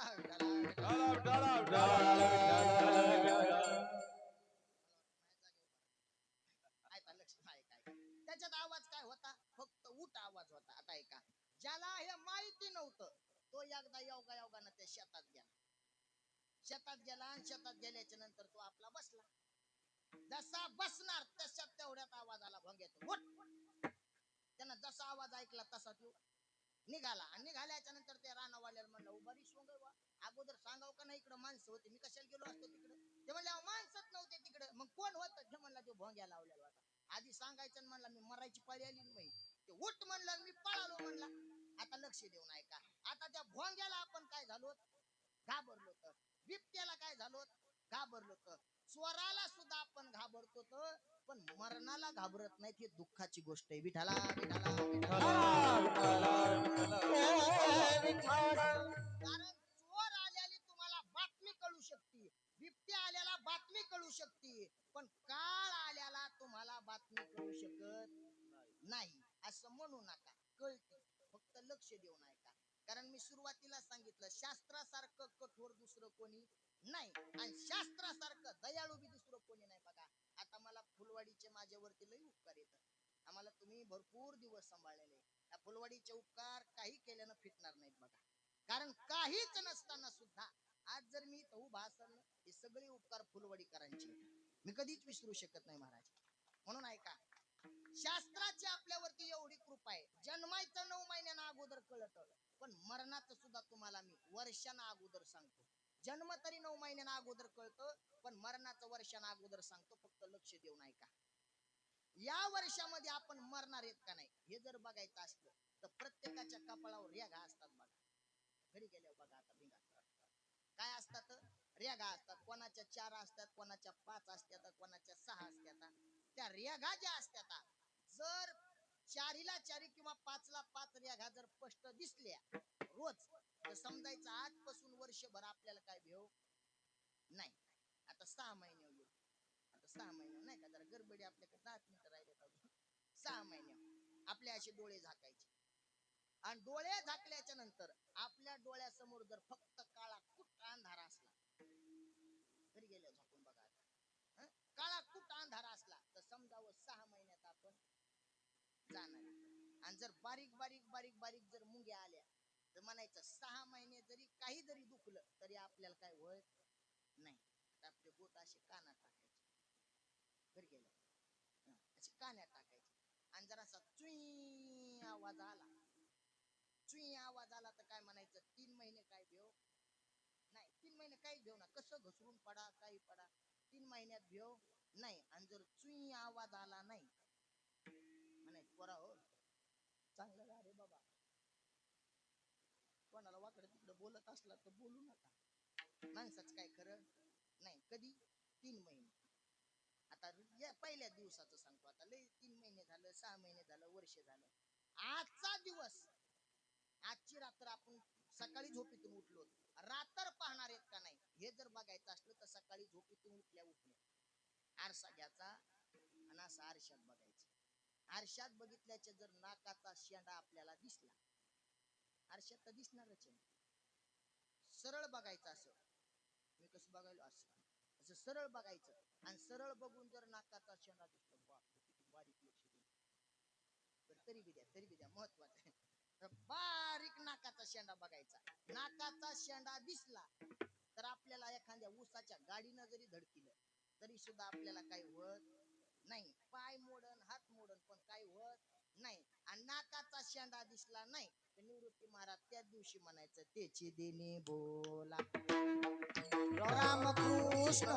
त्याच्यात आवाज काय होता फक्त उठ आवाज होता. आता ऐका ज्याला हे माहिती नव्हतं तो एकदा योगायोगानं त्या शेतात गेला आणि शेतात गेल्याच्या नंतर तो आपला बसला. जसा बसणार तशा तेवढ्यात आवाज आला भोंग्यातून उठ. त्यानं जसा आवाज ऐकला तसा तो निघाला आणि निघाल्याच्या नंतर ते रानावाल्याला म्हणलं बरी सोंग अगोदर सांगाव का नाही इकडे माणसं होते मी कशाला गेलो असतो तिकडे. ते म्हणले माणसंच नव्हते तिकडे. मग कोण होतं? ते म्हणला तो भोंग्या लावलेला होता. आधी सांगायचं म्हणला मी मरायची पाळी आली नाही ते उठ म्हणलं मी पळालो म्हणला. आता लक्ष देऊ नये का? आता त्या भोंग्याला आपण काय झालो घाबरलो तर बिबट्याला काय झालो घाबरलो तर चोराला सुद्धा आपण घाबरतो तर पण मरणाला घाबरत नाही. ही दुःखाची गोष्ट आहे. विठाला कारण चोर आल्याने तुम्हाला बातमी कळू शकते बिबट्या आल्याला बातमी कळू शकते पण काळ आल्याला तुम्हाला बातमी कळू शकत नाही असं म्हणू नका. कळते फक्त लक्ष देऊ नका. कारण मी सुरुवातीला सांगितलं शास्त्रासारखं कठोर दुसरं कोणी नाही आणि शास्त्रासारखं दयाळू बी दुसरं कोणी नाही. बघा आता मला फुलवाडीचे माझ्यावरती लई उपकार येतात. आम्हाला तुम्ही भरपूर दिवस सांभाळलेले. या फुलवाडीचे उपकार काही केल्यानं फिटणार नाहीत. बघा कारण काहीच नसताना सुद्धा आज जर मी उभा असेल हे सगळे उपकार फुलवाडीकरांचे मी कधीच विसरू शकत नाही महाराज. म्हणून ऐका शास्त्राची आपल्यावरती एवढी कृपा आहे. जन्मायचं 9 महिन्यानं अगोदर कळत पण मरणाचं सुद्धा तुम्हाला मी वर्षांना अगोदर सांगतो. जन्म तरी 9 महिन्यानं अगोदर कळतं पण मरणाचं वर्षांना अगोदर सांगतो. फक्त लक्ष देऊ नये का? या वर्षामध्ये आपण मरणार आहेत का नाही हे जर बघायचं असलं तर प्रत्येकाच्या कपाळावर रेघा असतात. बघा घरी गेल्यावर बघा आता भिंगा काय असतात रेघा असतात. कोणाच्या 4 असतात कोणाच्या 5 असतात कोणाच्या 6 असतात. त्या रेघा ज्या असतात जर 4ला 4 किंवा 5ला 5 रेघा जर स्पष्ट दिसल्या रोज तर समजायचं आजपासून वर्षभर आपल्याला काय भेव नाही. आता 6 महिने येऊ आता 6 महिने नाही का जरा गडबडी आपल्याकडे 10 मिनिटं राहिले 6 महिने आपले असे डोळे झाकायचे आणि डोळे झाकल्याच्या नंतर आपल्या डोळ्यासमोर जर फक्त काळा कुट्ट अंधारा असला, घरी गेल्या झाकून बघा, काळा कुट्ट अंधारा असला तर समजावं 6 महिन्यात आपण जाणार. आणि जर बारीक बारीक बारीक बारीक जर मुंग्या आल्या तर म्हणायचं 6 महिने जरी काही जरी दुखलं तरी आपल्याला काय होत नाही. आपले बोट असे कानात टाकायचे, घरी गेल्या असे कानात टाकायचे आणि जर असा चुई आवाज आला, चुई आवाज आला तर काय म्हणायचं 3 महिने काय भेव नाही, 3 महिने काही भेव ना, कसं घसरून पडा काही पडा 3 महिन्यात भेव नाही. आणि जर चुई आवाज आला नाही म्हणायचं पोरा हो चांगलं गा रे बाबा, कोणाला वाकडं तिकडं बोलत असला तर बोलू नका, माणसाच काय खरं नाही. कधी 3 महिने. आता या पहिल्या दिवसाचं सांगतो, आता लय 3 महिने झालं, 6 महिने झालं, वर्ष झालं. आजचा दिवस, आजची रात्र आपण सकाळी झोपेतून उठलो, रात्र पाहणार आहेत का नाही हे जर बघायचं असलं तर सकाळी झोपेतून उठल्या आरसा घ्यायचा आणि असं आरशात बघायचं. आरशात बघितल्याच्या जर नाकाचा शेंडा आपल्याला दिसला, आरशात तर दिसणारच आहे, सरळ बघायचं असं, मी कसं बघायलो असं सरळ बघायचं आणि सरळ बघून जर नाकाचा शेंडा दिसला, बारीक लक्ष द्या, तरी बी द्या महत्वाचं आहे, बारीक नाकाचा शेंडा बघायचा. नाकाचा शेंडा दिसला तर आपल्याला एखाद्या ऊसाच्या गाडीनं जरी धडकिलं तरी सुद्धा आपल्याला काही होत नाही, पाय मोडन हात मोडन पण काही होत नाही. आणि नाकाचा शेंडा दिसला नाही तर निवृत्ती महाराज त्याच दिवशी म्हणायचं त्याची देणी बोला रामकृष्ण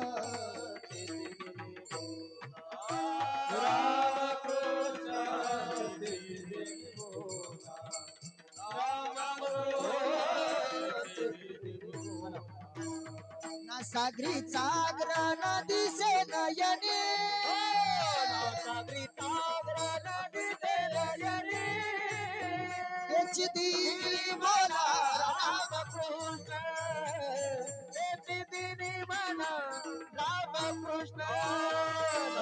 ना सागरीचा आग्रह दिसे नयने, सागरीचा आग्रह दिसे नयने, त्याची दिनी बोला रामकृष्ण, त्याची दिनी म्हणा रामकृष्ण,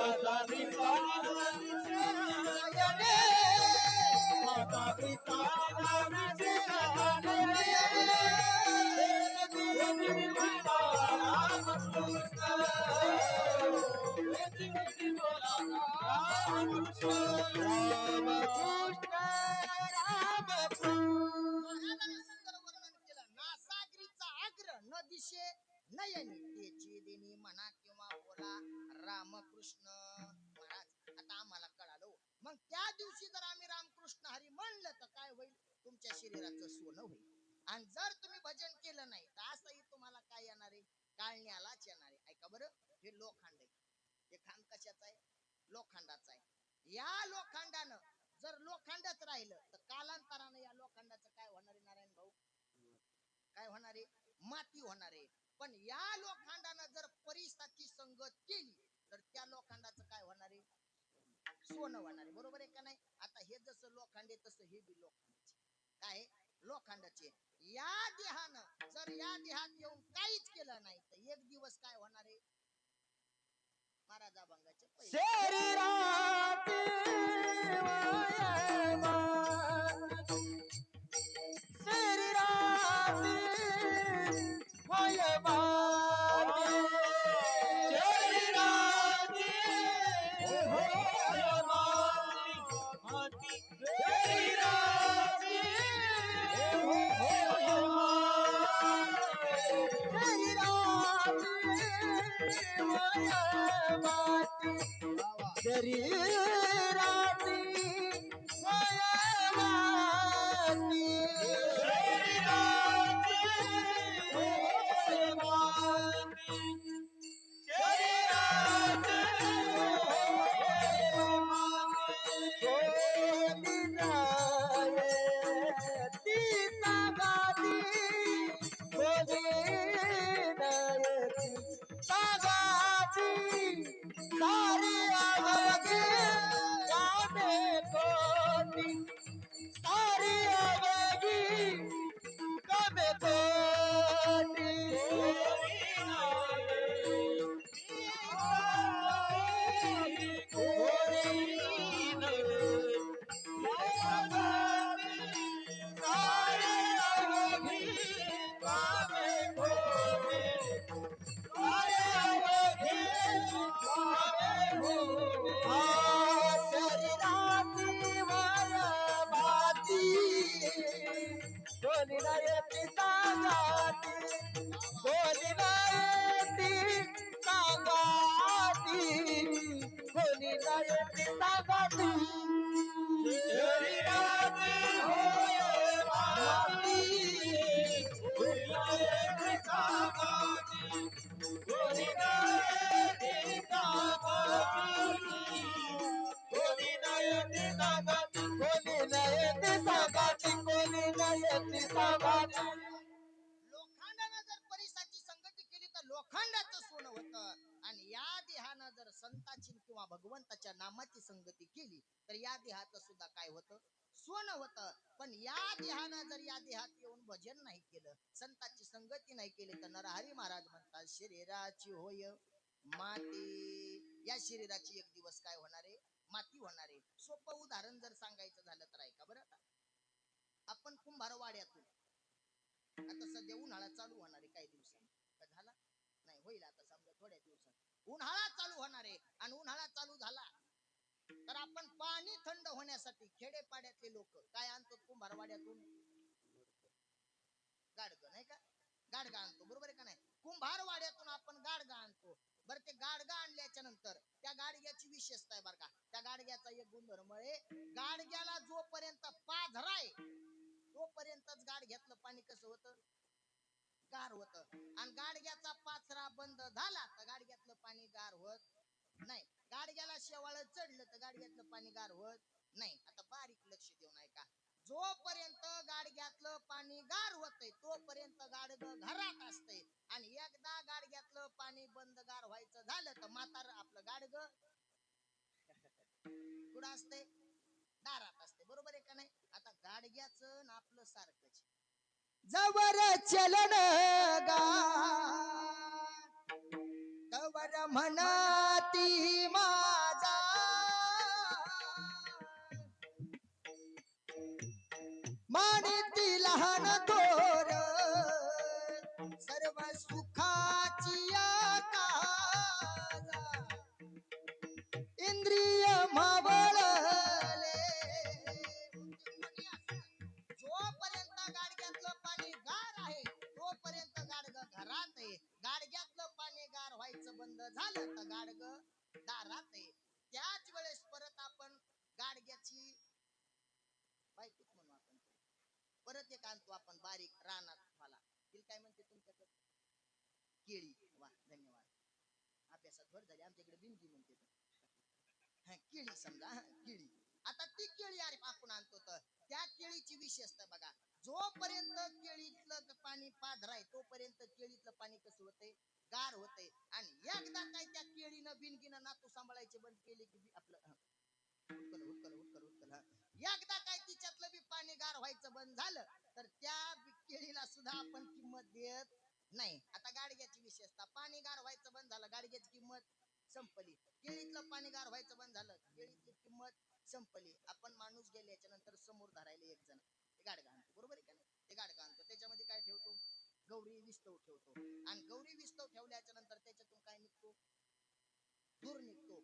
सागरीचा आग्रह दिसे नयने, सागरीचा आग्रह दिसे नयने, न दिशे नयनी त्याची देणी म्हणा किंवा बोला रामकृष्ण महाराज. आता आम्हाला कळालं, मग त्या दिवशी जर आम्ही रामकृष्ण हरी म्हणलं तर काय होईल, तुमच्या शरीराचं सोनं होईल. आणि जर तुम्ही भजन केलं नाही तर असंही तुम्हाला काय येणार आहे, काळण्यालाच येणार आहे. ऐका बरं, हे लोखंड आहे, हे खांब कशाचं आहे, लोखंडाचं आहे. या लोखंडानं जर लोखंडच राहिलं तर कालांतरानं या लोखंडाचं काय होणार आहे नारायण भाऊ, काय होणार आहे, माती होणार आहे. पण या लोखंडानं जर परिसराची संगत केली तर त्या लोखंडाचं काय होणार आहे, सोनं होणार आहे. बरोबर आहे का नाही. आता हे जसं लोखंड आहे तसं हे बी लोखंडाचे काय, लोखंडाचे. या देहानं जर या देहात येऊन काहीच केलं नाही तर एक दिवस काय होणार आहे, महाराज अभंगाचे शरीरात शरीरा संतांची किंवा भगवंताच्या नामाची संगती केली तर या देहाचं सुद्धा काय होतं, सोनं होतं. पण या देहानं जर या देहात येऊन भजन नाही केलं, संतांची संगती नाही केली तर नरहरी महाराज म्हणतात शरीराची होय माती. या शरीराची एक दिवस काय होणार आहे, माती होणार आहे. सोपं उदाहरण जर सांगायचं झालं तर ऐका बरं. आता आपण कुंभारवाड्यातून, आता सध्या उन्हाळा चालू होणार आहे काही दिवसांनी, का झाला नाही, होईल आता समजा थोड्या दिवसात उन्हाळा चालू होणार आहे. आणि उन्हाळा चालू झाला तर आपण पाणी थंड होण्यासाठी खेडेपाड्यातले लोक काय आणतो कुंभारवाड्यातून, गाडगं नाही का, गाडगा आणतो, बरोबर आहे का नाही. कुंभारवाड्यातून आपण गाडगा आणतो. बरं ते गाडगा आणल्याच्या नंतर त्या गाडग्याची विशेषता आहे बरं का. त्या गाडग्याचा एक गुणधर्म आहे, गाडग्याला जोपर्यंत पाझरा आहे तोपर्यंतच गाडग्यातलं पाणी कसं होतं, गार होत. आणि गाडग्याचा पाचरा बंद झाला तर गाडग्यातलं पाणी गार होत नाही. गाडग्याला शेवाळ चढलं तर गाडग्यातलं पाणी गार होत नाही. आता बारीक लक्ष देऊन ऐका, जोपर्यंत गाडग्यातलं पाणी गार होतंय तोपर्यंत गाडगं घरात असतंय. आणि एकदा गाडग्यातलं पाणी बंद गार व्हायचं झालं तर म्हातार आपलं गाडगं कुठं असतंय, दारात असते, बरोबर आहे का नाही. आता गाडग्याचं आपलं सारखंच, जवर चलन तवर म्हणती माझा मानिती लहान थोर सर्व सुखाची काजा इंद्रिय मावळले. जोपर्यंत गाडग्यातलं पाणी गार आहे तोपर्यंत गाडग घरात आहे. गाडग्यातलं पाणी गार व्हायचं बंद झालं तर गाडग दारात आहे. त्याच वेळेस परत आपण गाडग्याची बायकोच म्हणू आपण, परत एक आणतो आपण बारीक रानात मला, तिला काय म्हणते तुमच्याकडे, केळी. वा धन्यवाद, अभ्यासात भर झाली. आमच्याकडे बिंदी म्हणते, केळी समजा, केळी. आता ती केळी अरे आपण आणतो तर त्या केळीची विशेषता बघा, जोपर्यंत केळीतलं पाणी पाझर आहे तोपर्यंत केळीतलं पाणी कसं होतंय, गार होतंय. आणि एकदा काय त्या केळीनं बिनकीनं नातू सांभाळायचे बंद केले की आपलं हुटकल हुटकल हुटकल हुटकल, एकदा काय तिच्यातलं बी पाणी गार व्हायचं बंद झालं तर त्या केळीला सुद्धा आपण किंमत देत नाही. आता गाडग्याची विशेषता, पाणी गार व्हायचं बंद झालं गाडग्याची किंमत संपली. केळीतलं पाणी गार व्हायचं बंद झालं केळीतली किंमत संपली. आपण माणूस गेल्याच्या नंतर समोर धरायला एक जण ते गाडगा आणतो, बरोबर आहे का नाही. ते गाडगा आणतो, त्याच्यामध्ये काय ठेवतो, गौरी विस्तव ठेवतो. आणि गौरी विस्तव ठेवल्याच्या नंतर त्याच्यातून काय निघतो, धूर निघतो.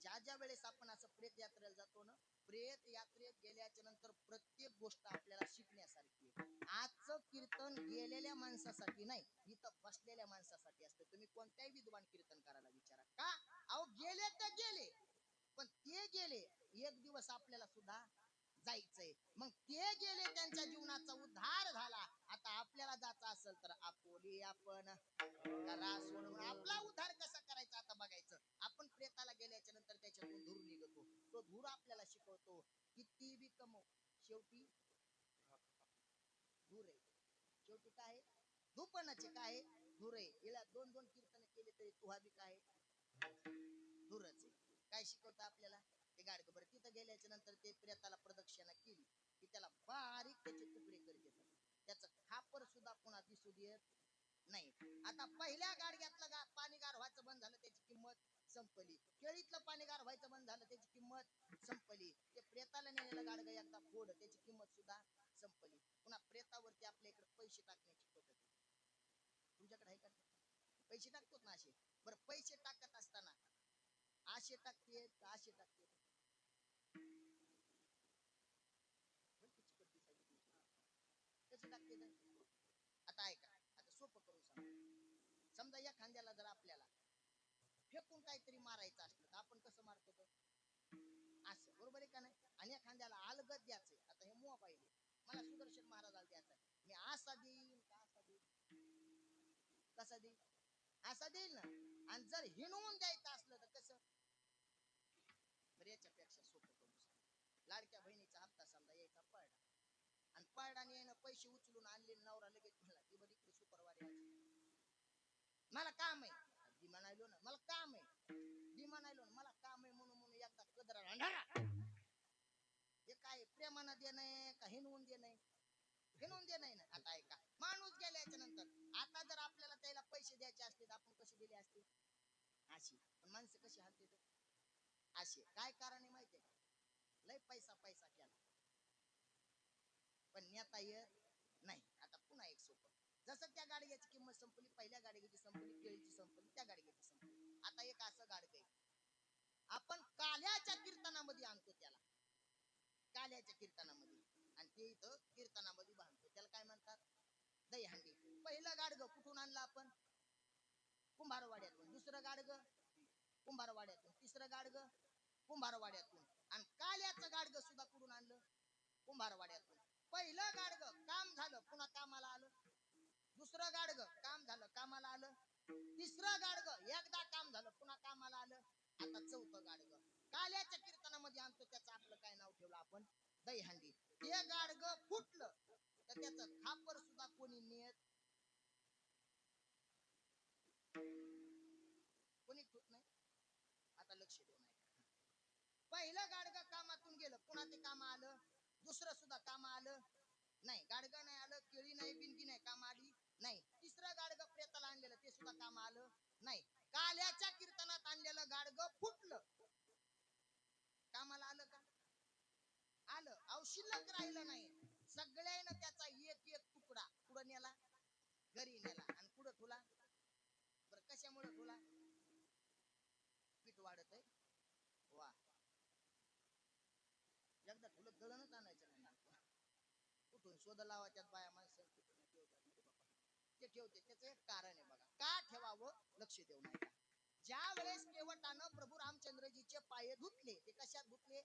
ज्या ज्या वेळेस आपण असं प्रेत यात्रेला जातो ना, प्रेत यात्रेत गेल्याच्या नंतर प्रत्येक गोष्ट आपल्याला शिकण्यासारखी आहे. आजचं कीर्तन गेलेल्या माणसासाठी नाही, इथं बसलेल्या माणसासाठी असतं. तुम्ही कोणत्याही विद्वान कीर्तन करायला विचारा का, अहो गेले तर गेले, पण ते गेले, एक दिवस आपल्याला सुद्धा जायचंय. मग ते गेले, त्यांच्या जीवनाचा उद्धार झाला. आता आपल्याला जायचं असेल तर आपोली आपण करा सोडून आपला उद्धार कसा करायचा आता बघायचं. आपण प्रेताला गेल्याच्या नंतर त्याच्यातून धूर निघतो, तो धूर आपल्याला शिकवतो किती बी कमव शेवटी धूर आहे. शेवटी काय धूपनाचे काय धूर आहे. हिला दोन दोन कीर्तन केले तरी तुहा बी काय धूरच आहे. काय शिकवतं आपल्याला ते गाडग. बरं तिथं गेल्याच्या नंतर ते प्रेताला प्रदक्षिणा केली की त्याला बारीक त्याचे तुकडे करत येतात, त्याचं खापर सुद्धा पुन्हा दिसू देत नाही. आता पहिल्या गाडग्यातलं पाणी गार व्हायचं बंद झालं त्याची किंमत संपली. केळीतलं पाणी गार व्हायचं बंद झालं त्याची किंमत संपली. ते प्रेताला नेलेलं गाडग एकदा फोड, त्याची किंमत सुद्धा संपली. पुन्हा प्रेतावरती आपल्या इकडे पैसे टाकण्याची पद्धत, तुमच्याकडे आहे का पैसे टाकतो ना असे. बरं पैसे टाकत असताना असे टाकते असे टाकते, कसे टाकते तर आता ऐका, आता सोपं करून सांग. समजा या खांद्याला जर आपल्याला फेकून काहीतरी मारायचं असलं तर आपण कसं मारतो तर असं, बरोबर आहे का नाही. आणि या खांद्याला अलगद द्यायचंय. आता हे मोबाईल आहे, मला सुदर्शन महाराजाला द्यायचा, मी असा देईन का असा देईन, कसा देईन, असा देईल ना. आणि जर हिणवून द्यायचं असलं तर कसं, बरं याच्यापेक्षा सोपं करून सांग. लाडक्या बहिणीचा हप्ता समजा यायचा पडला आणि पडल्याने यानं पैसे उचलून आणले, नवरा लगेच म्हणला ती बरी इकडे शुक्रवारी मला काम आहे, ती म्हणालो ना मला काम आहे, ती म्हणा राहिलो मला काम आहे म्हणून म्हणून एकदा कदरा हे काय प्रेमानं देणं का हिनवून देणं हिनवून देणं ना. आता ऐका माणूस गेल्याच्या नंतर आता जर आपल्याला त्याला पैसे द्यायचे असते तर आपण कसे दिले असते अशी. पण माणसं कशी हालते अशी. काय कारण आहे माहितीये का? लय पैसा पैसा केला पण नेता येत नाही. आता पुन्हा एक सोपं जसं त्या गाडग्याची किंमत संपली पहिल्या गाडग्याची संपली केळीची संपली त्या गाडग्याची संपली. आता एक असं गाडग आहे आपण काल्याच्या कीर्तनामध्ये आणतो त्याला काल्याच्या कीर्तनामध्ये आणि ते इथं कीर्तनामध्ये बांधतो त्याला काय म्हणतात दहीहंडी. पहिलं गाडग कुठून आणलं आपण कुंभारवाड्यातून. दुसरं गाडग कुंभारवाड्यातून. तिसरं गाडग कुंभारवाड्यातून. आणि काल्याचं गाडग सुद्धा कुठून आणलं कुंभारवाड्यातून. पहिलं गाडग काम झालं पुन्हा कामाला आलं. दुसरं गाडग काम झालं कामाला आलं. तिसरं गाडग एकदा काम झालं पुन्हा कामाला आलं. आता चौथं गाडग काल्याच्या कीर्तनामध्ये आणतो त्याचं आपलं काय नाव ठेवलं आपण दहीहंडी. ते गाडग फुटलं तर त्याचं खापर सुद्धा कोणी नेत कोणी ठेवत नाही. आता लक्ष देऊ नाही. पहिलं गाडग कामातून गेलं पुन्हा ते काम आलं. दुसरं सुद्धा काम आलं नाही. गाडग नाही आलं केळी नाही बिनगी नाही काम आली नाही. तिसरं गाडग प्रेताला आणलेलं ते सुद्धा काम आलं नाही. काल्याच्या कीर्तनात आणलेलं गाडग फुटलं कामाला आलं का आलं. अहो शिल्लक राहिलं नाही. सगळ्यानं त्याचा एक एक तुकडा पुढे नेला घरी नेला आणि पुढे ठुला. बरं कशामुळे ठुला पीठ वाढत आहे वा एकदा ठुलं दळणच आणायचं नाही. कुठून शोध लावा त्यात बाया माणसं ते ठेवते. त्याचं एक कारण आहे बघा का ठेवावं लक्ष देऊ नका. ज्या वेळेस केवटानं प्रभू रामचंद्रजीचे पाय धुतले ते कशात धुतले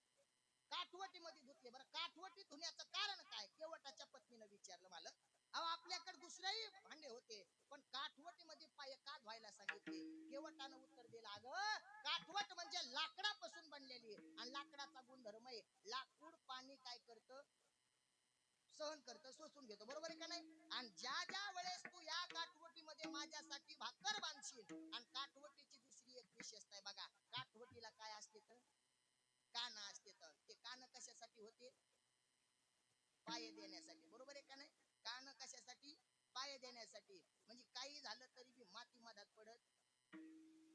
काठवटीमध्ये धुतले. बरं काठवटी धुण्याचं कारण काय केवटाच्या पत्नीनं विचारलं मला. अहो आपल्याकडे दुसरेही भांडे होते पण काठवटीमध्ये पाय का धुवायला सांगितले. केवटानं उत्तर दिलं अगं काठवट म्हणजे लाकडापासून बनलेली आणि लाकडाचा गुणधर्म आहे लाकूड पाणी काय करतं सहन करतं शोषून घेतो बरोबर आहे का नाही. आणि ज्या ज्या वेळेस तू या काठवटीमध्ये माझ्यासाठी भाकर बांधशील आणि काठवटीची दुसरी एक विशेषता आहे बघा काठवटीला काय असते तर कान असते. तर ते कान कशासाठी होते पाय देण्यासाठी बरोबर आहे का नाही. कान कशासाठी पाय देण्यासाठी. म्हणजे काही झालं तरी बी माती मधात पडत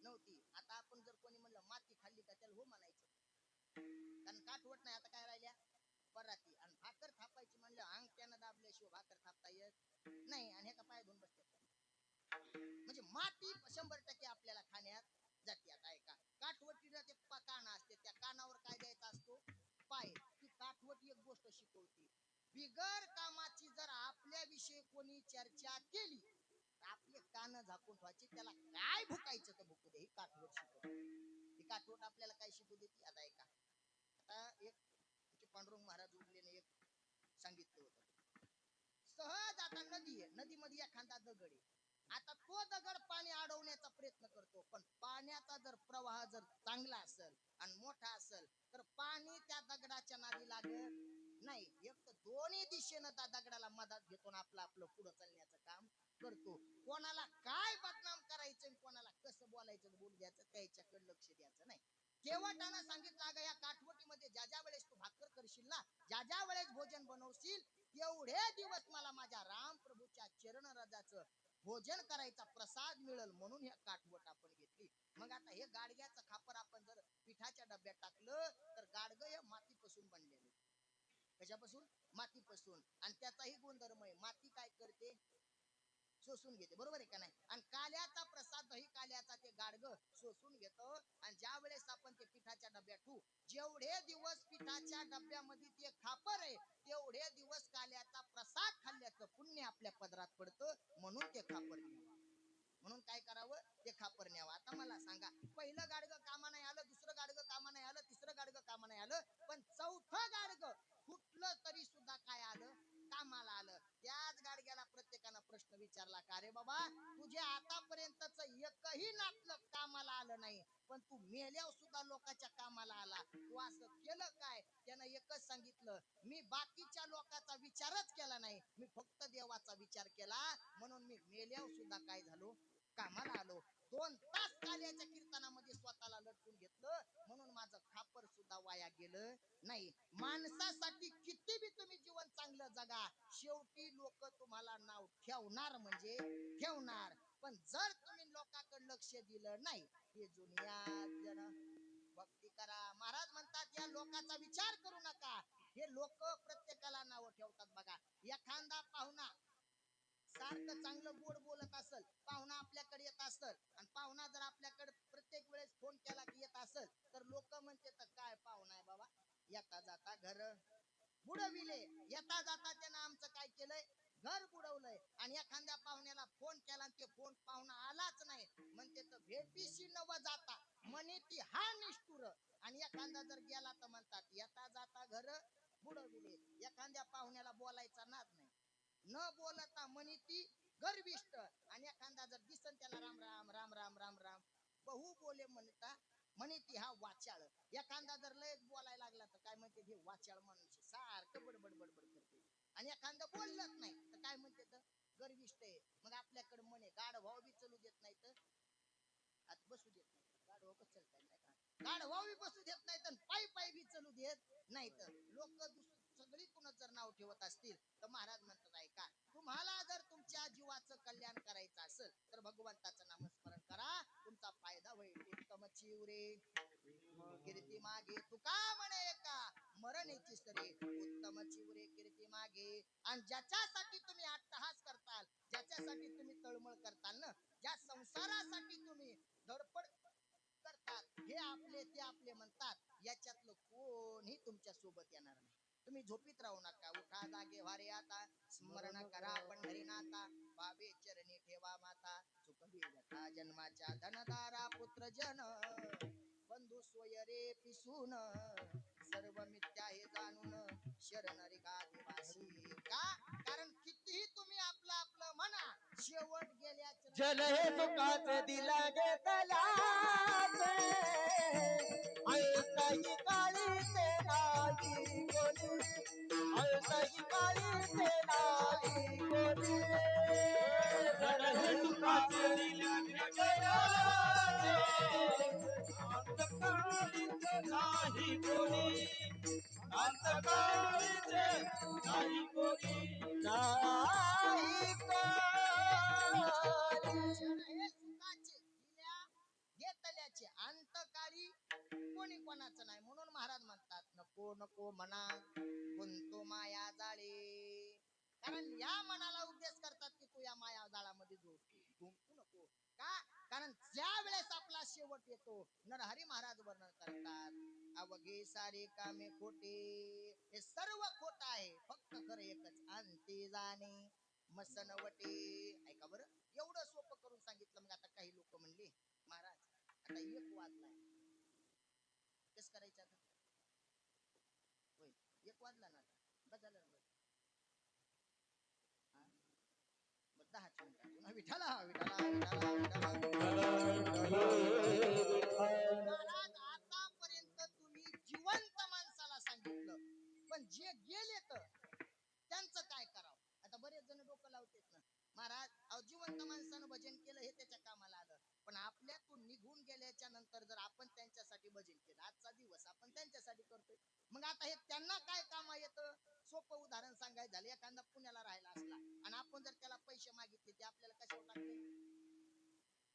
नव्हती. आता आपण जर कोणी म्हणलं माती खाल्ली का त्याला हो म्हणायचं कारण काठवट नाही. आता काय राहिल्या पराती. आणि भाकर थापायची म्हणलं अंगठ्यानं दाबल्याशिवाय भाकर थापता येत नाही. आणि ह्या का पाय धुवून बसतात म्हणजे माती 100% आपल्याला खाण्यात जाते. आता ऐका काठवटीला ते कान असते त्या कानावर काय द्यायचा असतो पाय. ती काठवटी एक गोष्ट शिकवते बिगर कामाची जर आपल्याविषयी कोणी चर्चा केली तर आपले कान झाकून ठेवायचे. त्याला काय भुकायचं तर भुकू दे. ही काठवट शिकवते. ही काठवट आपल्याला काय शिकू देते. आता ऐका आता एक पांडुरंग महाराज उरलेने एक सांगितलं होतं सहज आता नदी आहे नदीमध्ये एखादा दगड आहे. आता तो दगड पाणी अडवण्याचा प्रयत्न करतो पण पाण्याचा जर प्रवाह जर चांगला असेल आणि मोठा असेल तर पाणी त्या दगडाच्या नादी लागत नाही. एक तर दोन्ही दिशेनं त्या दगडाला मदत घेतो आपलं आपलं पुढे चालण्याचं काम करतो. कोणाला काय बदनाम करायचं कोणाला कसं बोलायचं बोलू द्यायचं त्याच्याकडे लक्ष द्यायचं नाही. केवटानं सांगितलं अगं या काठवटीमध्ये ज्या ज्या वेळेस तू भाकर करशील ना ज्या ज्या वेळेस भोजन बनवशील एवढे दिवस मला माझ्या राम प्रभूच्या चरण रजाचं भोजन करायचा प्रसाद मिळेल म्हणून ह्या काठवट आपण घेतली. मग आता हे गाडग्याचं खापर आपण जर पिठाच्या डब्यात टाकलं तर गाडगं हे मातीपासून बनलेलं. कशापासून मातीपासून. आणि त्याचाही गुणधर्म आहे माती काय करते शोषून घेते बरोबर आहे का नाही. आणि काल्याचा प्रसाद दही काल्याचा ते गाडगं शोषून घेतो. आणि ज्या वेळेस आपण ते पिठाच्या डब्यात ठेवू जेवढे दिवस पिठाच्या डब्यामध्ये ते खापर आहे तेवढे दिवस काल्याचा प्रसाद खाल्ल्याचं पुण्य आपल्या पदरात पडतं. म्हणून ते खापर न्यावं. म्हणून काय करावं ते खापर न्यावं. आता मला सांगा पहिलं गाडगं कामा नाही आलं दुसरं गाडगं कामा नाही आलं तिसरं गाडगं कामा नाही आलं पण चौथं गाडगं कुठलं तरी सुद्धा काय आलं कामाला आलं. त्याच गाडग्याला प्रत्येकानं प्रश्न विचारला का रे बाबा तुझे आतापर्यंतच एकही नातलं कामाला आलं नाही पण तू मेल्यावर सुद्धा लोकांच्या कामाला आला. तू असं केलं काय. त्यानं एकच सांगितलं मी बाकीच्या लोकांचा विचारच केला नाही मी फक्त देवाचा विचार केला म्हणून मी मेल्यावर सुद्धा काय झालो कामाला आलो. 2 तास काल्याच्या कीर्तनामध्ये स्वतःला लटकून घेतलं म्हणून माझं खापर सुद्धा वाया गेलं नाही. माणसासाठी किती बी तुम्ही जीवन चांगलं जगा, शेवटी लोक तुम्हाला नाव ठेवणार म्हणजे ठेवणार. पण जर तुम्ही लोकांकडे लक्ष दिलं नाही, हे जुनिया जन भक्ती करा. महाराज म्हणतात या लोकांचा विचार करू नका. हे लोक प्रत्येकाला नाव ठेवतात बघा. एखादा पाहुणा सारखं चांगलं गोड बोलत असेल, पाहुणा आपल्याकडे येत असेल आणि पाहुणा जर आपल्याकडे प्रत्येक वेळेस फोन केला की येत असेल तर लोक म्हणते तर काय पाहुणा आहे बाबा, येता जाता घर बुडविले. येता जाता त्यानं आमचं काय केलंय, घर बुडवलंय. आणि एखाद्या पाहुण्याला फोन केला ते फोन पाहुणा आलाच नाही म्हणते तर भेटीशी नव जाता म्हणे ती हा निष्ठुर. आणि एखादा जर गेला तर म्हणतात येता जाता घर बुडविले. एखाद्या पाहुण्याला बोलायचा नाद नाही, न बोलता म्हणे ती गर्विष्ठ. आणि एखादा जर दिसन त्याला राम राम राम राम राम राम बहु बोले म्हणता म्हणे ती हा वाचाळ. एखादा जर लय बोलायला लागला तर काय म्हणते हे वाचाळ माणूस सारखं बडबड बडबड करते. आणि एखादा बोललंच नाही तर काय म्हणते तर गर्विष्ठ आहे. मग आपल्याकडे म्हणे गाढ भाव बी चलू देत नाही तर आता बसू देत नाही. गाढ भाव कसं चालताय नाही का, गाढ भाव बी बसू देत नाही तर पायी पायी बी चलू देत नाही. तर लोक सगळी कुणाच जर नाव ठेवत असतील तर महाराज म्हणतात ऐका, तुम्हाला जर तुमच्या जीवाचं कल्याण करायचं असेल तर भगवंताचं नामस्मरण करा, तुमचा फायदा होईल. उत्तम चिवरे कीर्ती मागे तुका म्हणे का मरणेची सरी, उत्तम चिवरे कीर्ती मागे. आणि ज्याच्यासाठी तुम्ही अट्टहास करताल, ज्याच्यासाठी तुम्ही तळमळ करताल ना, ज्या संसारासाठी तुम्ही धडपड करतात, हे आपले ते आपले म्हणतात, याच्यातलं कोणी तुमच्या सोबत येणार नाही. तुम्ही झोपीत राहू नका, उठा जागे वारे आता, स्मरण करा पंढरीनाथा, बाबे चरणी ठेवा माता. चुकवी व्यथा जन्माच्या धनदारा पुत्र जन, बंधू सोय रे पिसून, सर्व मिथ्या हे जाणून, शरण रिगा दिवासी. का कारण कितीही तुम्ही आपलं आपलं म्हणा, शेवट गेल्याच जल हे सुखाचे दिला घेतल्याचे, ऐकही काळीचे नाही कोणी, ऐकही काळीचे नाही कोणी. जल हे सुखाचे दिला घेतल्याचे, अंतकाळीचे नाही कोणी, अंतकाळीचे नाही कोणी, नाही क्षण हे सुखाचे दिल्या घेतल्याचे, अंतकाळी कोणी कोणाचं नाही. म्हणून महाराज म्हणतात नको नको म्हणा गुंतो माया जाळे. कारण या मनाला उपदेश करतात की तू या माया जाळामध्ये गुंतू नको. का कारण ज्या वेळेस आपला शेवट येतो, नरहरी महाराज वर्णन करतात अवघे सारे कामे खोटे, हे सर्व खोट आहे, फक्त खरं एकच अंती जाणे मसनवटे. ऐका बरं, एवढं सोपं करून सांगितलं. मग आता काही लोक म्हणले महाराज आता एक वाजलाय, कस करायचं आता, होय एक वाजला ना आता बस झालं ना, बस 10 मिनिट अजून. विठाला विठाला विठाला विठाला. महाराज आतापर्यंत तुम्ही जिवंत माणसाला सांगितलं, पण जे गेले तर त्यांचं काय करावं. आता बरेच जण डोकं लावतेत ना महाराज, अहो जिवंत माणसानं भजन केलं हे त्याच्या कामाला आलं, पण आपल्यातून निघून गेल्याच्या नंतर जर आपण त्यांच्यासाठी भजन केलं, आजचा दिवस आपण त्यांच्यासाठी करतोय, मग आता हे त्यांना काय कामा येतं. सोपं उदाहरण सांगायचं झालं, एखादा पुण्याला राहायला असला आणि आपण जर त्याला पैसे मागितले, ते आपल्याला कशावर टाकते,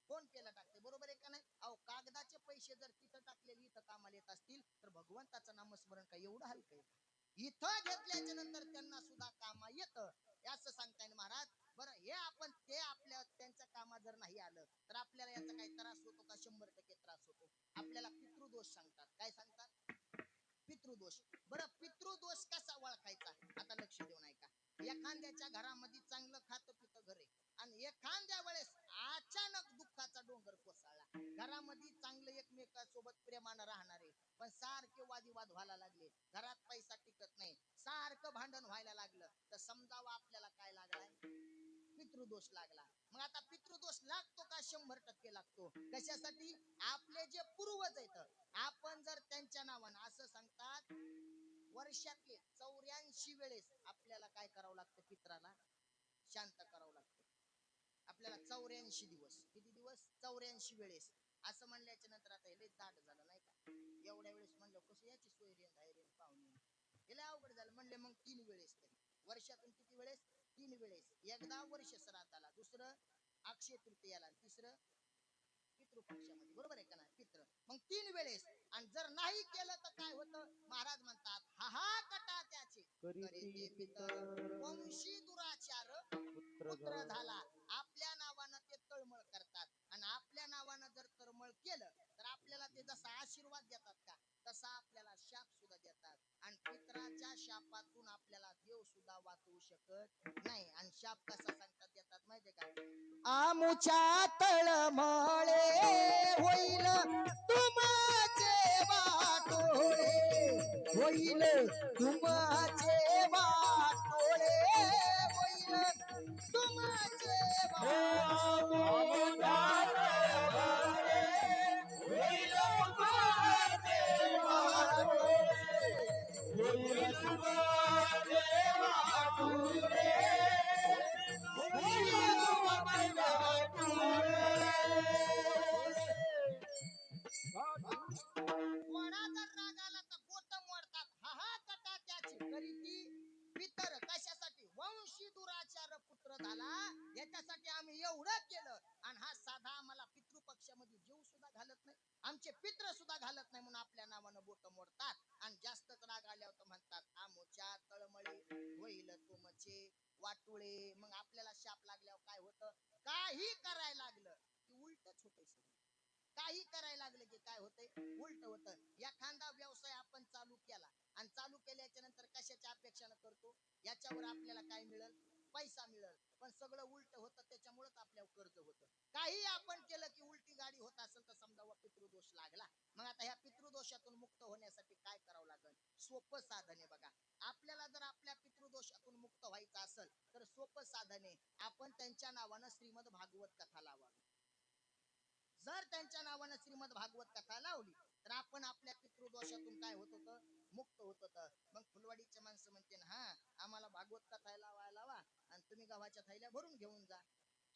फोन पेला टाकते, बरोबर आहे का नाही. अहो कागदाचे पैसे जर तिथं टाकलेले इथं कामाला येत असतील तर भगवंताचं नामस्मरण काय एवढं हलकं आहे. इथं घेतल्याच्या नंतर त्यांना सुद्धा कामा येतं, असं सांगताय महाराज. बरं हे आपण ते आपल्या त्यांच्या कामात जर नाही आलं तर आपल्याला याचा काही त्रास होतो का, 100% त्रास होतो. आपल्याला पितृदोष सांगतात. काय सांगतात, पितृदोष. बरं पितृदोष कसा ओळखायचा, आता लक्ष देऊन ऐका. एखाद्याच्या घरामध्ये चांगलं खातं पितं घर आहे आणि एखाद्या वेळेस अचानक दुःखाचा डोंगर कोसळला, घरामध्ये चांगलं एकमेकांसोबत प्रेमानं राहणारे पण सारखे वादिवाद व्हायला लागले, घरात पैसा टिकत नाही, सारखं भांडण व्हायला लागलं, तर समजावं आपल्याला काय लागलाय, पितृदोष लागला. मग आता पितृदोष लागतो का, 100% लागतो. कशासाठी, आपले जे पूर्वज आहेत आपण जर त्यांच्या नावानं, असं सांगतात वर्षातले 84 वेळेस आपल्याला काय करावं लागतं, पित्राला शांत करावं लागतं. आपल्याला 84 दिवस, किती दिवस? 84 वेळेस. असं म्हणल्याच्या नंतर आता हे लय दाट झालं नाही का? एवढ्या वेळेस म्हणलं कसं याची सोय रेन आहे रेन पाहुणे, हे लय अवघड झालं. म्हणले मग 3 वेळेस तरी वर्षातून, किती वेळेस? 3 वेळेस. एकदा वर्ष श्राद्धाला, दुसरं अक्षय तृतीयाला, तिसरं पितृपक्षामध्ये, बरोबर आहे का नाही? पित्र. मग 3 वेळेस. आणि जर नाही केलं तर काय होतं? महाराज म्हणतात हा हा कटा त्याचे करीते पितर वंशी दुराचार पुत्र झाला. आपल्या नावानं ते तळमळ करतात, आणि आपल्या नावानं जर तळमळ केलं तर आपल्याला ते जसा आशीर्वाद देतात का, तसा आपल्याला शाप सुद्धा देतात. आणि पितराच्या शापातून आपल्याला देव सुद्धा वाचवू शकत नाही. आणि शाप कसा सांगतात देतात माहितीये का? आमुच्या तळमळे होईल तुमचे वाटोळे, होईल तुमचे वाटोळे, होईल तुमचे कोणा जर राग आला तर बोट मोडतात. हा हा कटा त्याची करीती पितर. कशासाठी? वंशी दुराचार पुत्र झाला, याच्यासाठी आम्ही एवढं केलं. आणि हा साधा आम्हाला पितृपक्षामध्ये जीव सुद्धा घालत नाही, आमचे पित्र सुद्धा घालत नाही, म्हणून आपल्या नावानं बोट मोडतात. आणि जास्तच राग आल्यावर म्हणतात आमोच्या तळमळे होईल तुमचे वाटुळे. मग आपल्याला शाप लागल्यावर काय होतं? काही करायला लागलं की उलटच होतंय सगळं. काही करायला लागलं की काय होतंय? उलट होतं. एखादा व्यवसाय आपण चालू केला, आणि चालू केल्याच्या नंतर कशाच्या अपेक्षानं करतो? याच्यावर आपल्याला काय मिळेल? पैसा मिळेल. पण सगळं उलट होतं, त्याच्यामुळेच आपल्यावर कर्ज होतं. काही आपण केलं की उलटी गाडी होत असेल तर समजा पितृदोष लागला. मग आता ह्या पितृदोषातून मुक्त होण्यासाठी काय करावं लागेल? सोपं साधन आहे बघा. आपल्याला जर आपल्या पितृदोषातून मुक्त व्हायचं असेल तर सोपं साधन आहे, आपण त्यांच्या नावानं श्रीमद भागवत कथा लावावी. जर त्यांच्या नावानं श्रीमद भागवत कथा लावली तर आपण आपल्या पितृदोषातून काय होत होतं? मुक्त होत होतं. मग फुलवाडीचे माणसं म्हणते ना, हा आम्हाला भागवत कथा लावायला लावा, आणि तुम्ही गावाच्या थैल्या भरून घेऊन जा.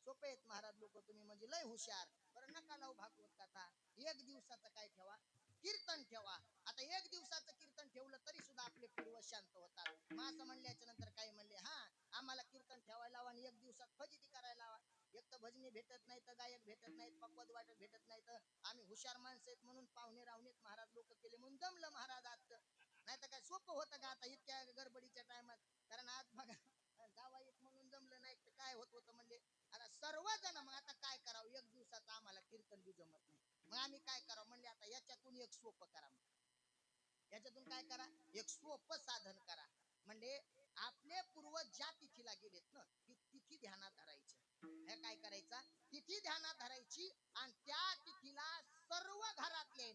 सोपे आहेत महाराज लोक, तुम्ही म्हणजे लय हुशार. बरं नका लावू भागवत कथा, 1 दिवसाचं काय ठेवा? कीर्तन ठेवा. आता 1 दिवसाचं कीर्तन ठेवलं तरी सुद्धा आपले पूर्वज शांत होतात. मग असं म्हणल्याच्या नंतर काय म्हणले, हा आम्हाला कीर्तन ठेवायला लावा आणि 1 दिवसात फजिती करायला लावा. एक तर भजनी भेटत नाही, तर गायक भेटत नाहीत, पक्वद वाटत भेटत नाही, तर आम्ही हुशार माणसं आहेत म्हणून पाहुणे रावणेत महाराज लोक केले म्हणून जमलं महाराज आज. नाही तर काय सोपं होतं का आता इतक्या गडबडीच्या टायमात? कारण आज बघा जावाईत म्हणून जमलं नाही तर काय होत होतं म्हणजे. आता सर्वजण मग आता काय करावं? 1 दिवसाचं आम्हाला कीर्तन बी जमत नाही, मग आम्ही काय करावं? म्हणले आता याच्यातून एक सोपं करा. याच्यातून काय करा? एक सोपं साधन करा. म्हणजे आपले पूर्वज ज्या तिथीला गेलेत ना, ती तिथी ध्यानात धरायची. हे काय करायचा? तिथी ध्यानात धरायची, आणि त्या तिथीला सर्व घरातले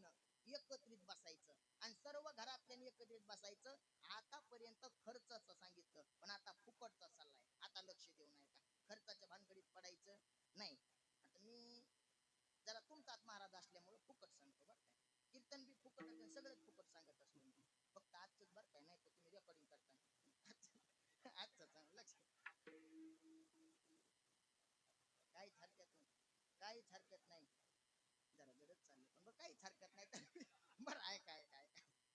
एकत्रित बसायचं, आणि सर्व घरातल्यानी एकत्रित बसायचं. आतापर्यंत खर्चाचं सांगितलं, पण आता फुकटचा चाललाय. आता लक्ष देऊ नये का, खर्चाच्या भानगडीत पडायचं नाही. आता मी जरा तुमचाच महाराज असल्यामुळे फुकट सांगतो बरं काय. कीर्तन बी फुकट, सगळंच फुकट सांगत असतो मी. फक्त आजच बरं काय, नाही तर तुम्ही रेकॉर्डिंग करता. आजच लक्ष, काहीच हरकत नाही, काहीच हरकत नाही. जरा गरज चालली पण काहीच हरकत नाही तर बरं आहे. काय काय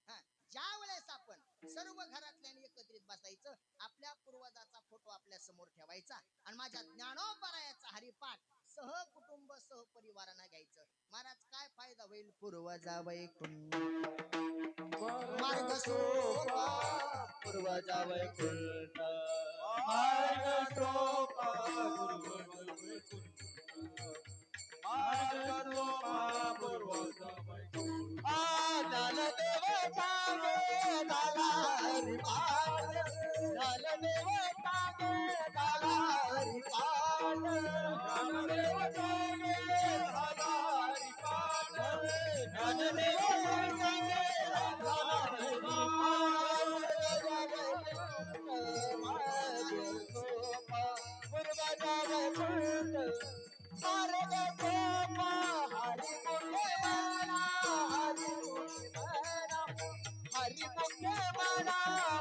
हा, ज्या वेळेस आपण सर्व घरातल्याने एकत्रित बसायचं, आपल्या पूर्वजाचा फोटो आपल्या समोर ठेवायचा, आणि माझ्या ज्ञानोपरायाचा हरिपाठ सहकुटुंब सहपरिवारांना घ्यायचं. महाराज काय फायदा होईल? पूर्वजा वैकुंठ मार्ग सोपा, पूर्वजा वैकुंठ मार्ग सोपा पूर्वज वैकुंठ, मार्ग सोपा पूर्वज वैकुंठ. ज्ञानदेव सांगे झाला हरिपाठ, ज्ञानदेव सांगे झाला हरिपाठ, ज्ञानदेव सांगे झाला हरिपाठ, ज्ञानदेव सांगे झाला हरिपाठ. मार्ग सोपा पूर्वज वैकुंठ, मार्ग सोपा हरि मुखे म्हणा, हरि मुखे म्हणा, हरि मुखे म्हणा,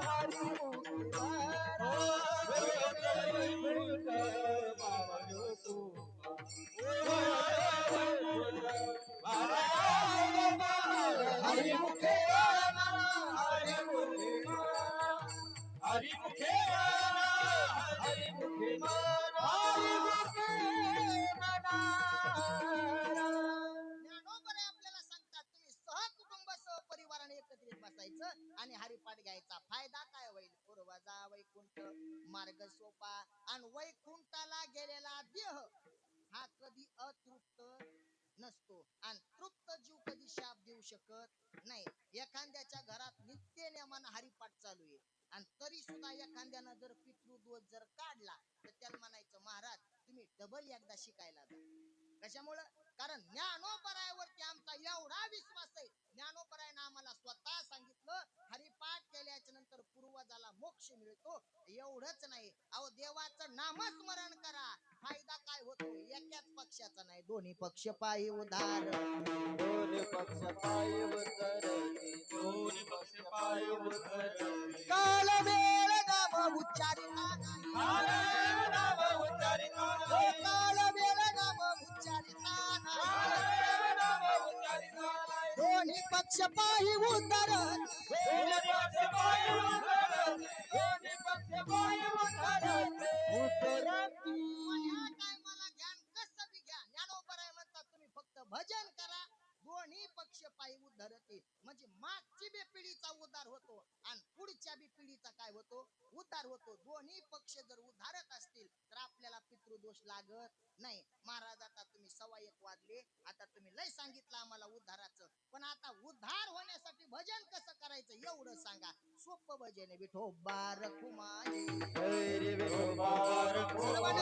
हरि मुखे म्हणा. हरिमुखे हरिमुखे म्हणारा. ज्ञानोबा आपल्याला सांगतात तुम्ही सहकुटुंब सहपरिवाराने एकत्रित बसायचं आणि हरिपाठ घ्यायचा. फायदा काय होईल? पूर्वजा वैकुंठ मार्ग सोपा. आणि वैकुंठाला गेलेला देह हा कधी अतृप्त नसतो आणि तृप्त जीव कधी शाप देऊ शकत नाही. एखाद्याच्या घरात नित्य नेमानं हरिपाठ चालू आहे आणि तरी सुद्धा एखाद्यानं जर पितृदोष जर काढला तर त्याला म्हणायचं महाराज तुम्ही डबल एकदा शिकायला जा. कशामुळं? कारण ज्ञानोबरायावरती आमचा एवढा विश्वास आहे. ज्ञानोबरायानं आम्हाला स्वतः सांगितलं हरिपाठ केल्याच्या नंतर पूर्वजाला मोक्ष मिळतो. एवढंच नाही, अहो देवाचं नामस्मरण करा. फायदा काय होतो? एकाच पक्षाचा नाही, दोन्ही पक्ष पायी उधार. दोन पक्ष पाय उतरते दोन पक्ष पाय उतरते. काल वेळ नाम उच्चारिता नाही. काल नाम उच्चारिता नाही. काल वेळ नाम उच्चारिता नाही. काल नाम उच्चारिता नाही. दोन्ही पक्ष पायी उतरते. दोन पक्ष पाय उतरते दोन पक्ष पाय उतरते. उतरती पण ह्या टायमाला ज्ञान कसं बी घ्या. ज्ञानोबराय म्हणतात तुम्ही फक्त भजन करा. दोन्ही पक्ष पायी उद्धरते. म्हणजे मागची बी पिढीचा उद्धार होतो आणि पुढच्या बी पिढीचा काय होतो? उद्धार होतो. दोन्ही पक्ष जर उद्धारत असतील तर आपल्याला पितृदोष लागत नाही. महाराज आता तुम्ही 1:15 वाजले, आता तुम्ही लय सांगितलं आम्हाला उद्धाराचं, पण आता उद्धार होण्यासाठी भजन कसं करायचं एवढं सांगा. सोपं भजन आहे. विठोबा रखुमाई विठोबा रखुमाई. सर्वांनी